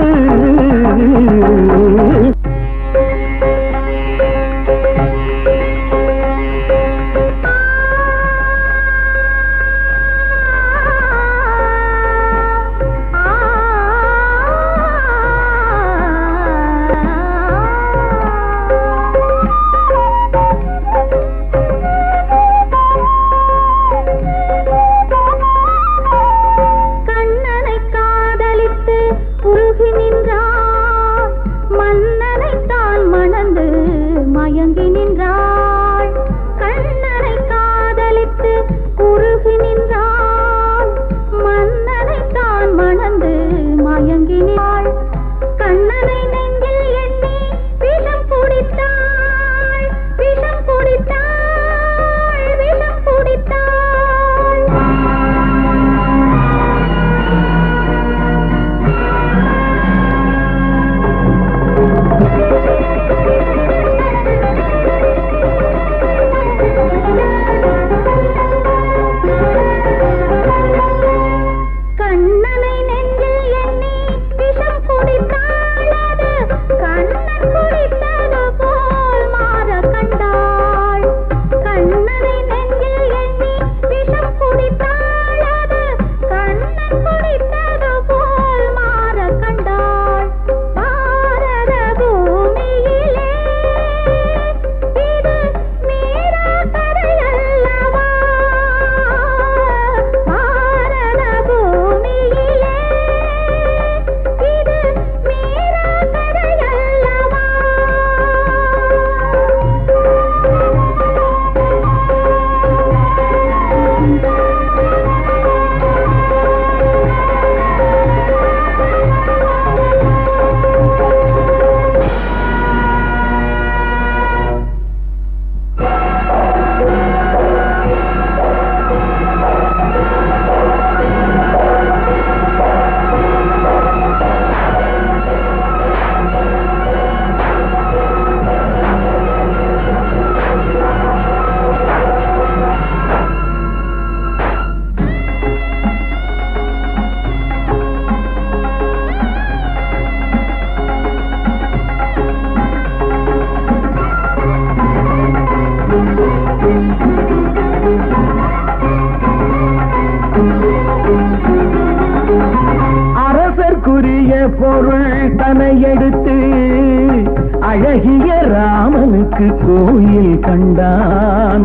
அழகிய ராமனுக்கு கோயில் கண்டான்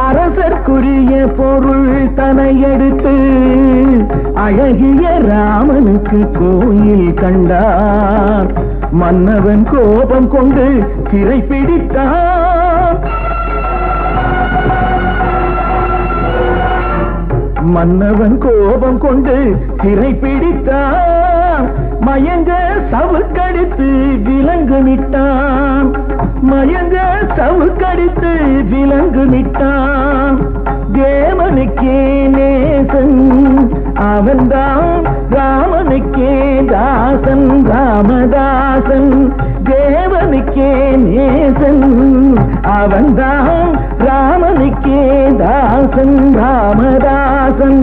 அரசர்க்குரிய பொருள் தனை எடுத்து அழகிய ராமனுக்கு கோயில் கண்டான் மன்னவன் கோபம் கொண்டு சிறை பிடித்தான் மன்னவன் கோபம் கொண்டு சிறை பிடித்தான் மயங்க சவுக்கடித்து விலங்கு நிட்டான் மயங்க சவுக்கடித்து விலங்கு நிட்டான் தேவனுக்கே நேசன் அவன்தான் ராமனுக்கே தாசன் ராமதாசன் தேவனுக்கே நேசன் அவன்தான் ராமனுக்கே தாசன் ராமதாசன்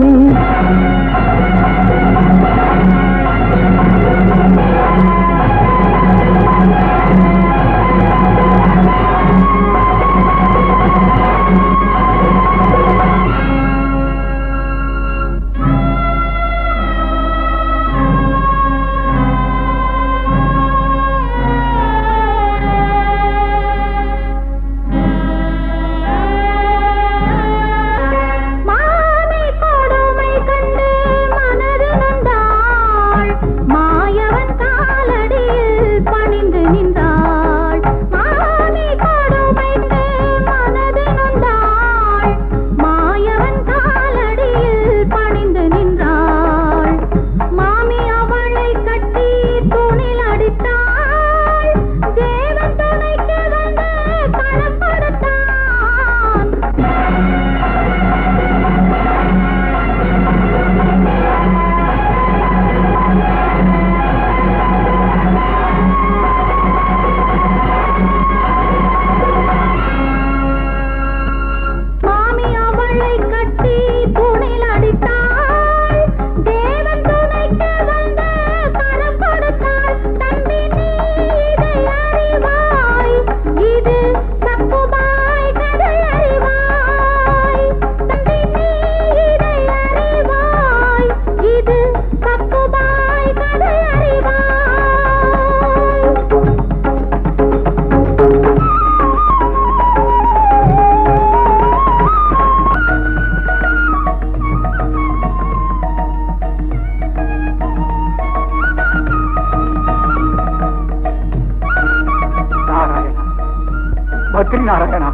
பத்ரி நாராயணா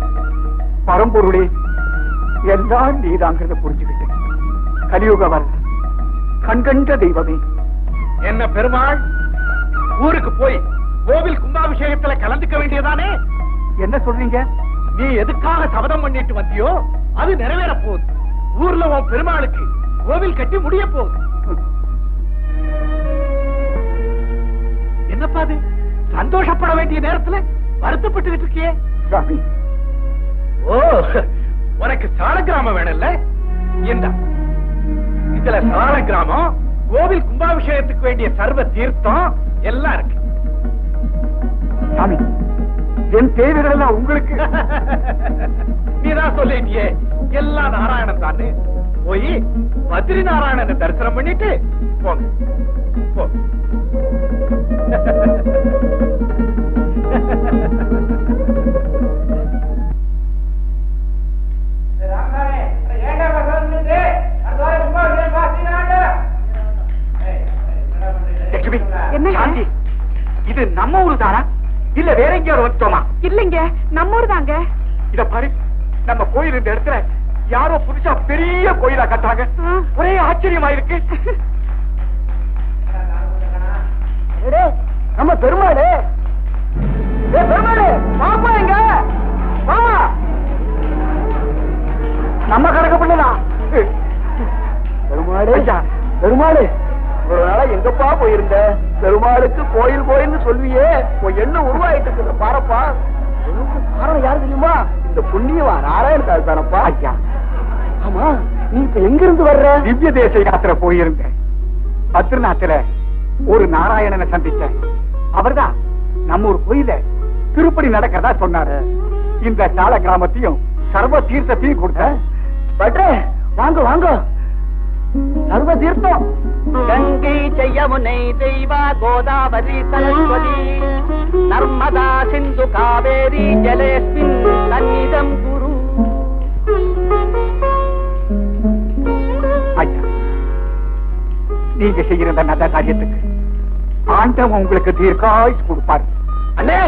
பரம்பொருளே எல்லாம் நீதாங்கிறத புரிஞ்சுக்கிட்டேன். கலியுக வர கண்கண்ட தெய்வமே. என்ன பெருமாள் ஊருக்கு போய் கோவில் கும்பாபிஷேகத்துல கலந்துக்க வேண்டியதானே? என்ன சொல்றீங்க? நீ எதுக்காக சபதம் பண்ணிட்டு வந்தியோ அது நிறைவேற போகுது. ஊர்ல உன் பெருமாளுக்கு கோவில் கட்டி முடிய போகுது. என்னப்பா அது சந்தோஷப்பட வேண்டிய நேரத்துல வருத்தப்பட்டு இருக்கியே? சாமி, ஓ உனக்கு சால கிராமம் வேணும்ல? இந்த இதுல சால கிராமம், கோவில் கும்பாபிஷேகத்துக்கு வேண்டிய சர்வ தீர்த்தம் எல்லாம் இருக்கு. சாமி, என் தேவைகள் எல்லாம் உங்களுக்கு. நீதான் சொல்லிட்டியே எல்லாம் நாராயணன் தானே. போய் பத்ரி நாராயணனை தரிசனம் பண்ணிட்டு போங்க. போ. சாந்தி, இது நம்ம ஊரு தானா இல்ல வேற எங்கேயாவது வந்துட்டோமா? இல்லைங்க, நம்ம ஊர் தாங்க. இத பாரு, நம்ம கோயில் இந்த இடத்துல யாரோ புதுசா பெரிய கோயிலா கட்டாங்க. ஒரே ஆச்சரியமா இருக்கு. நம்ம பெருமாளே, பெருமாளே பாப்பா எங்க? மாமா நம்ம கணக்கு பிள்ளைதான். பெருமாளே, பெருமாளே ஒரு நாளா எங்கப்பா போயிருந்த? பெருமாளுக்கு கோயில் கோயில்னு சொல்வியே, என்ன உருவாயிட்டு இருக்கு பாரப்பா. காரணம் யாரு தெரியுமா? இந்த புண்ணியவா நாராயண தாஸ் தானப்பா. ஐயா, ஆமா, நீ இப்ப எங்க இருந்து வர்ற? திவ்ய தேச யாத்திரை போயிருந்தேன். பத்ரிநாத்துல ஒரு நாராயணனை சந்திச்சேன். அவர்தான் நம்ம ஒரு கோயில திருப்படி நடக்கிறதா சொன்னாரு. இந்த சால கிராமத்தையும் சர்வ தீர்த்தத்தையும் கொடுத்த. பட்ரே வாங்க வாங்க. சர்வ தீர்த்தம். கங்கை செய்யமுனை தெய்வா கோதாவரி சரஸ்வதி நர்மதா சிந்து காவேரி ஜலேஸ்மின் சந்நிதம் குரு. ஐயா, நீங்க செய்கிற இந்த நல்ல காரியத்துக்கு ஆண்டவன் உங்களுக்கு தீர்க்காயுசு கொடுப்பாரு. அண்ணே,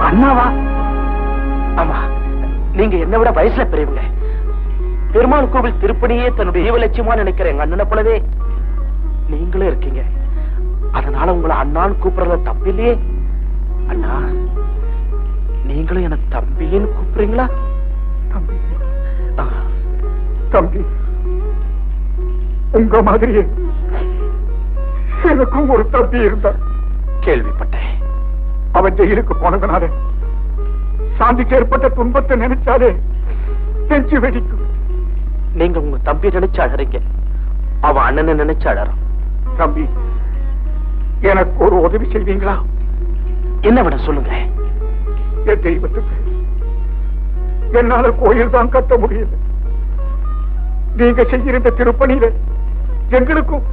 அண்ணாவா? ஆமா, நீங்க என்ன விட வயசுல பெரியவங்க. பெருமாள் கோவில் திருப்பணியே தன்னுடைய ஈவலட்சியமா நினைக்கிற எங்க அண்ணனை போலவே நீங்களும் இருக்கீங்க. அதனால உங்களை அண்ணான்னு கூப்பிடுறத தப்பில்லையே. அண்ணா, நீங்களும் என்ன தம்பின்னு கூப்பிடுறீங்களா? தம்பி, தம்பி, உங்க மாதிரியே எனக்கும் ஒரு தம்பி இருந்தார். கேள்விப்பட்டேன். அவன் ஜெயிலுக்கு போனதுனால சாந்திக்கு ஏற்பட்ட துன்பத்தை நினைச்சாலே நெஞ்சு வெடிக்கும். நீங்க உங்க தம்பி நினைச்சு அழறீங்க, அவன் அண்ணனை நினைச்சு அழறான். தம்பி, எனக்கு ஒரு உதவி செய்வீங்களா? என்ன விட சொல்லுங்க. என் தெய்வத்துக்கு என்னால கோயில் தான் கட்ட முடியல. நீங்க செய்கிற இந்த திருப்பணியில எங்களுக்கும்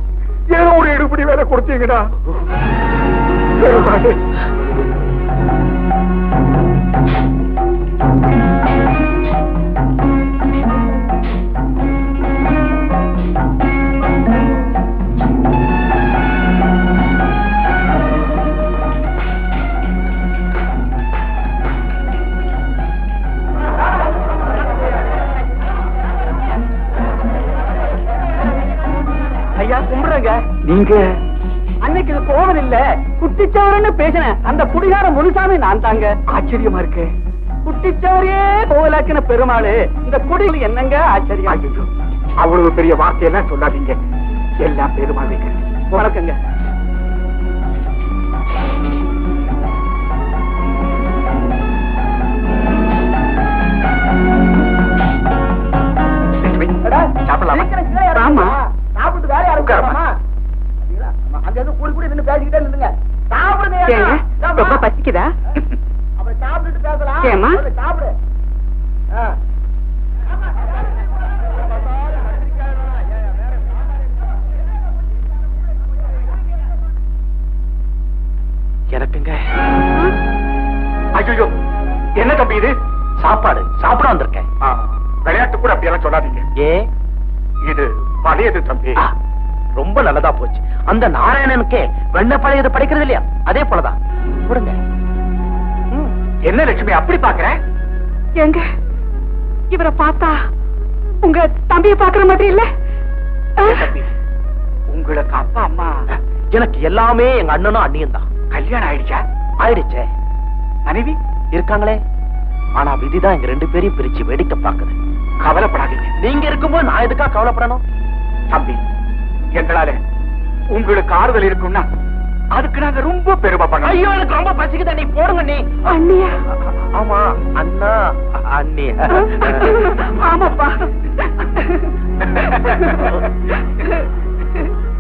ஏதோ ஒரு எடுபடி வேலை கொடுத்தீங்கடா. பெருமாளே, ஐயா கும்பிடுறேங்க. நீங்க அன்னைக்கு இது கோவில் இல்ல, குட்டிச்சவரன்னு பேசினேன். அந்த குடிகார முனுசாமி நான் தாங்க. ஆச்சரியமா இருக்கு. குட்டிச்சவரையே கோவிலாக்கின பெருமாளு இந்த குடியில் என்னங்க ஆச்சரியம். ஐயோ, அவ்வளவு பெரிய வார்த்தையெல்லாம் சொல்லாதீங்க. எல்லாம் பெருமாளுங்க. வணக்கங்க. சாப்பிடலாமா? ஆமா, சாப்பிட்டு வேற யாரும் உட்காரமா? அங்க இருந்து கூடி கூடி நின்று பேசிக்கிட்டே இருந்துங்க. சாப்பிடுங்க. ரொம்ப பசிக்குதா? அப்புறம் சாப்பிட்டுட்டு பேசலாம். ஏம்மா? சாப்பிடு. எனக்குங்க. ஐயோ, என்ன தம்பி இது? சாப்பாடு சாப்பிட வந்திருக்கேன். விளையாட்டு கூட அப்படியெல்லாம் சொல்லாதீங்க. ஏ, இது பழையது தம்பி. ரொம்ப நல்லதா போச்சு. அந்த நாராயணனுக்கே வெண்ண பழையது படிக்கிறது இல்லையா, அதே போலதான் கொடுங்க. என்ன லட்சுமி அப்படி பாக்குற? எங்க இவரை பார்த்தா உங்க தம்பிய பாக்குற மாதிரி இல்ல? தம்பி, உங்களுக்கு அப்பா அம்மா எனக்கு எல்லாமே எங்க அண்ணனும் அண்ணியும் தான். கல்யாணம் ஆயிடுச்சா? ஆயிடுச்சே. மனைவி இருக்காங்களே, ஆனா விதிதான் எங்க ரெண்டு பேரையும் பிரிச்சு வேடிக்கை பாக்குது. கவலைப்படாதீங்க. நீங்க இருக்கும்போது நான் எதுக்கா கவலைப்படணும்? தம்பி, எங்களால உங்களுக்கு ஆறுதல் இருக்கும்னா அதுக்கு நாங்க ரொம்ப பெருமைப்படுறோம். ஐயோ, எனக்கு ரொம்ப பசிக்குது. நீ போடுங்க. நீ அண்ணியா? ஆமா, அண்ணா அண்ணி. ஆமாப்பா.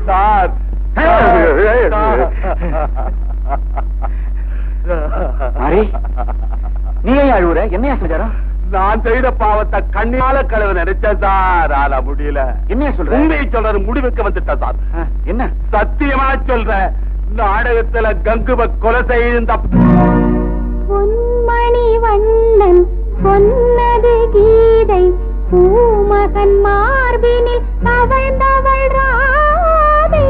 சார், மாரி, நீ ஏன் அழுவுற? என்னையா செஞ்சாரா? நான் செய்த பாவத்தை கண்ணால கழுவ நினைச்சேன் சார். ஆனா முடியல. என்னையா சொல்ற? உண்மையை சொல்றது முடிவுக்கு வந்துட்டேன் சார். என்ன சத்தியமா சொல்றேன், நாடகத்துல கங்குவ கொலை செய்த பொன்மணி வண்ணன் சொன்னது கீதை, பூமகன் மார்பினில் தவழ்ந்தவள் ராதை.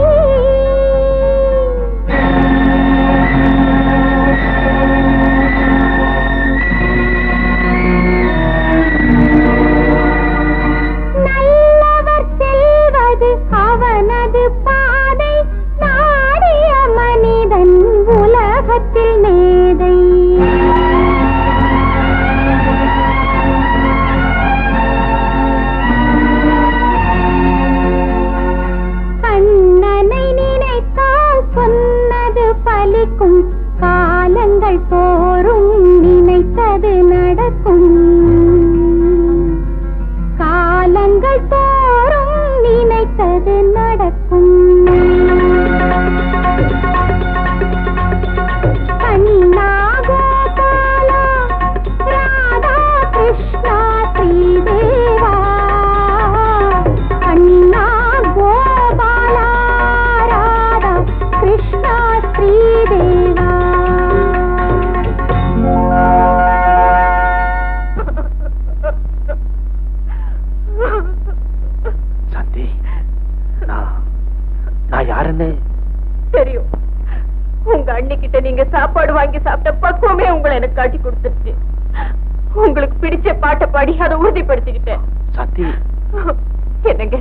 நல்லவர் செல்வது அவனது பாதை, நாடிய மனிதன் உலகத்தில் மேதை. பக்குவமே உங்களை எனக்கு காட்டி கொடுத்துருச்சு. உங்களுக்கு பிடிச்ச பாட்டை பாடி அதை உறுதிப்படுத்திக்கிட்டேன். சத்தி, என்னங்க,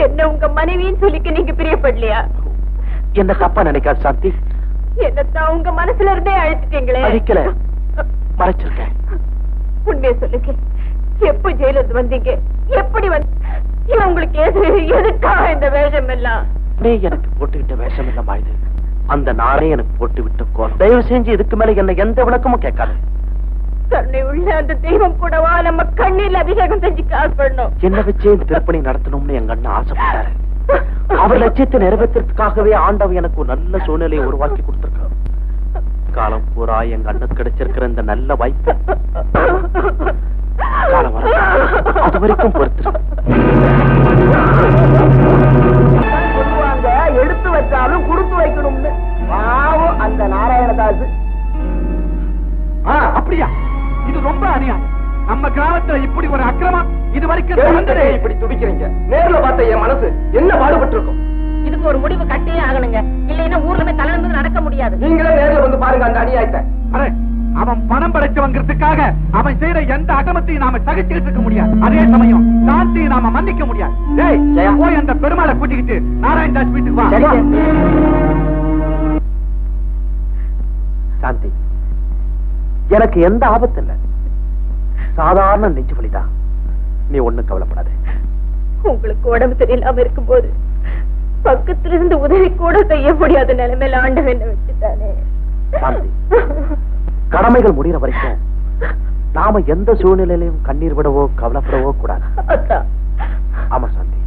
என்ன உங்க மனைவின்னு சொல்லிக்க நீங்க பிரியப்படலையா? என்ன தப்பா நினைக்காது சாந்தி. என்னத்தான் உங்க மனசுல இருந்தே அழைச்சிட்டீங்களே. அழிக்கல, மறைச்சிருக்கேன். உண்மையை சொல்லுங்க, எப்ப ஜெயில இருந்து வந்தீங்க? எப்படி உங்களுக்கு எதுக்காக இந்த வேஷம் எல்லாம்? நீ எனக்கு போட்டுக்கிட்ட வேஷம் இல்லம்மா இது. அந்த நாளே எனக்கு போட்டு விட்ட கோல். தயவு செஞ்சு இதுக்கு மேல என்ன எந்த விளக்கமும் கேட்காது. கருணை உள்ள அந்த தெய்வம் கூடவா நம்ம கண்ணில் அபிஷேகம் செஞ்சு கால் பண்ணணும்? என்ன வச்சே இந்த திருப்பணி நடத்தணும்னு எங்க அண்ணன் ஆசைப்பட்டாரு. அவர் லட்சியத்தை நிறைவேற்றதுக்காகவே ஆண்டவன் எனக்கு ஒரு நல்ல சூழ்நிலையை உருவாக்கி கொடுத்திருக்கான். காலம் பூரா எங்க அண்ணன் கிடைச்சிருக்கிற இந்த நல்ல வாய்ப்பு காலம் அது வரைக்கும் பொறுத்து சொல்லுவாங்க, எடுத்து வச்சாலும் கொடுத்து வைக்கணும்னு. பாவம் அந்த நாராயணதாஸ். அப்படியா? இது ரொம்ப அநியாயம். நம்ம கிராமத்துல இப்படி ஒரு அக்கிரமம் இது வரைக்கும் இப்படி துடிக்கிறீங்க. நேர்ல பார்த்த என் மனசு என்ன பாடுபட்டு இருக்கும். இதுக்கு ஒரு முடிவு கட்டியே ஆகணுங்க. இல்லைன்னா ஊர்ல போய் தலைநிமிர்ந்து நடக்க முடியாது. நீங்களே நேர்ல வந்து பாருங்க அந்த அநியாயத்தை. அரே, அவன் பணம் படைச்சவங்கிறதுக்காக அவன் செய்யற எந்த அகமத்தையும் நாம சகிச்சுக்கிட்டு இருக்க முடியாது. அதே சமயம் சாந்தியை நாம மன்னிக்க முடியாது. டேய், போய் அந்த பெருமாளை கூட்டிக்கிட்டு நாராயணதாஸ் வீட்டுக்கு வா. சாந்தி, எனக்கு எந்த ஆபத்து இல்ல. சாதாரண நெஞ்சு வலிதான். நீ ஒண்ணும் கவலைப்படாத. உங்களுக்கு உடம்பு சரியில்லாம இருக்கும் போது பக்கத்துல இருந்து உதவி கூட செய்ய முடியாத நிலைமையில ஆண்டவன் என்ன வச்சுட்டானே. சாந்தி, கடமைகள் முடிகிற வரைக்கும் நாம எந்த சூழ்நிலையிலும் கண்ணீர் விடவோ கவலைப்படவோ கூடாது. ஆமா சாந்தி,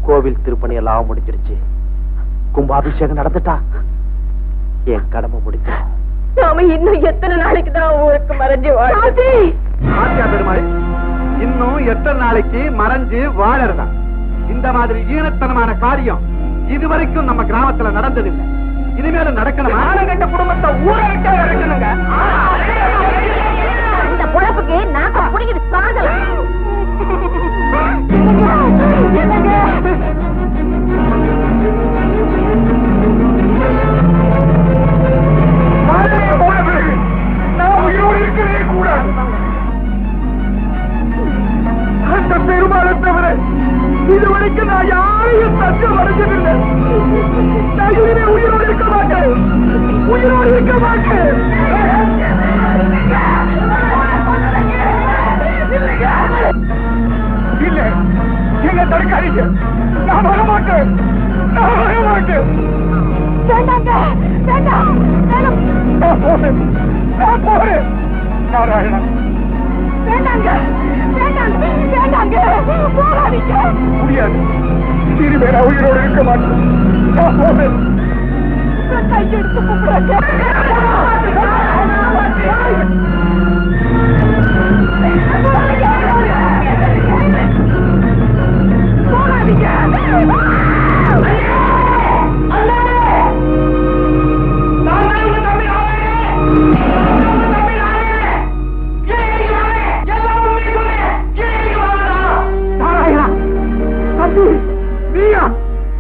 கோவில் திருப்பணி எல்லாம் முடிஞ்சிருச்சு. கும்பாபிஷேகம் நடந்துட்டா என் கடமை முடிஞ்சிடும். நாம இன்னும் எத்தனை நாளைக்கு தான் ஊருக்கு மறைஞ்சு வாழ்றது? பெருமாள், இன்னும் எத்தனை நாளைக்கு மறைஞ்சு வாழறதா? இந்த மாதிரி ஈனத்தனமான காரியம் இதுவரைக்கும் நம்ம கிராமத்துல நடந்ததில்லை. இனிமேல நடக்கணும். ஆனகண்ட குடும்பத்தை ஊரை விட்டே இறக்கணுங்க. இந்த பொழப்புக்கு நாங்க புடிக்கிட்டு சாகலாம். நான் உயிரோடு இருக்கவே கூடாது. அந்த பெருமாளை தவிர இதுவரைக்கும் நான் யாரையும் தஞ்சம் அடைஞ்சதில்லை. நான் இனிமே உயிரோடு இருக்க மாட்டேன். உயிரோடு இருக்க மாட்டேன். இல்ல, எங்க தடுக்காதீங்க. நான் வர மாட்டேன். நான் வர மாட்டேன். நான் போறேன். நான் போறேன். நாராயணா, முடியாது. இனிமே நான் உயிரோடு இருக்க மாட்டேன். நான் போறேன். கையெடுத்து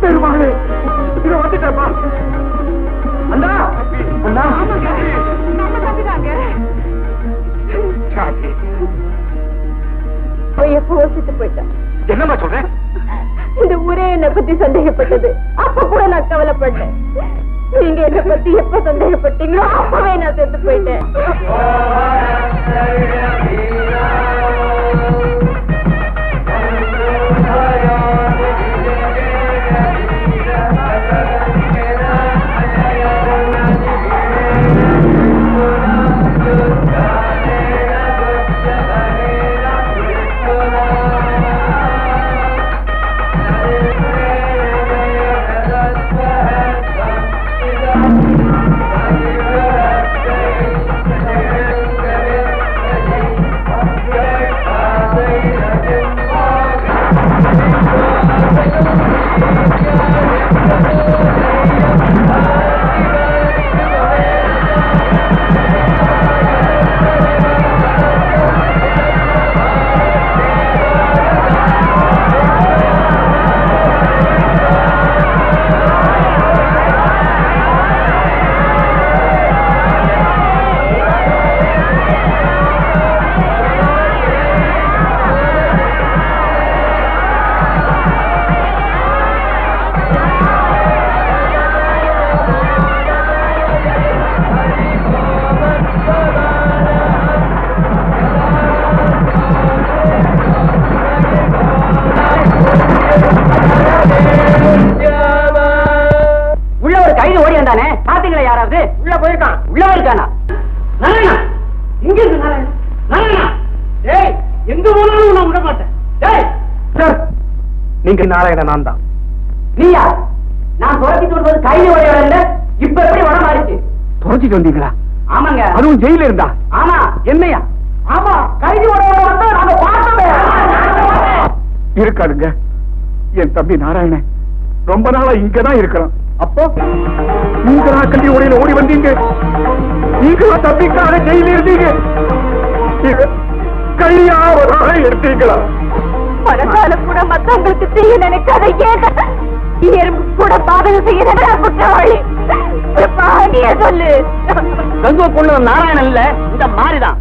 பெருமாளே, இத வந்துட்டப்பா. அண்ணா, அண்ணா, நம்ம தம்பிதாங்க. எப்போ வசித்து போயிட்டான். என்னமா சொல்றேன்? இந்த ஊரே என்னை பத்தி சந்தேகப்பட்டது. அப்ப கூட நான் கவலைப்பட்டேன். நீங்க என்னை பத்தி எப்ப சந்தேகப்பட்டீங்களோ அப்பவே நான் செத்து போயிட்டேன். ஏய் எங்க போனாலும் நான் விட மாட்டேன். ஏய் சார், நீங்க நாராயண நான் தான். நீயா? நான் துரத்திட்டு வருவது கையில வரையோட இல்ல, இப்ப எப்படி வர மாறிச்சு? துறைச்சிட்டு வந்தீங்களா? ஆமாங்க. அதுவும் ஜெயில இருந்தா? ஆமா. என்னையா? ஆமா, கைது வரையோட வந்து நாங்க பார்த்தோமே. இருக்காதுங்க. என் தம்பி நாராயணன் ரொம்ப நாளா இங்கதான் இருக்கிறான். அப்போ நீங்களா கல்வி உடையில ஓடி வந்தீங்க? நீங்களா தம்பிக்காக ஜெயில இருந்தீங்க? கையாவதாக எடுத்தீங்களா? மனசால கூட மத்தவங்களுக்கு செய்ய நினைக்காத ஏன் எறும்பு கூட பாதகம் செய்ய நினைக்கிற குற்றவாளி நீ சொல்லு. கங்குவ கொண்டு நாராயணன் இல்ல, இந்த மாறிதான்.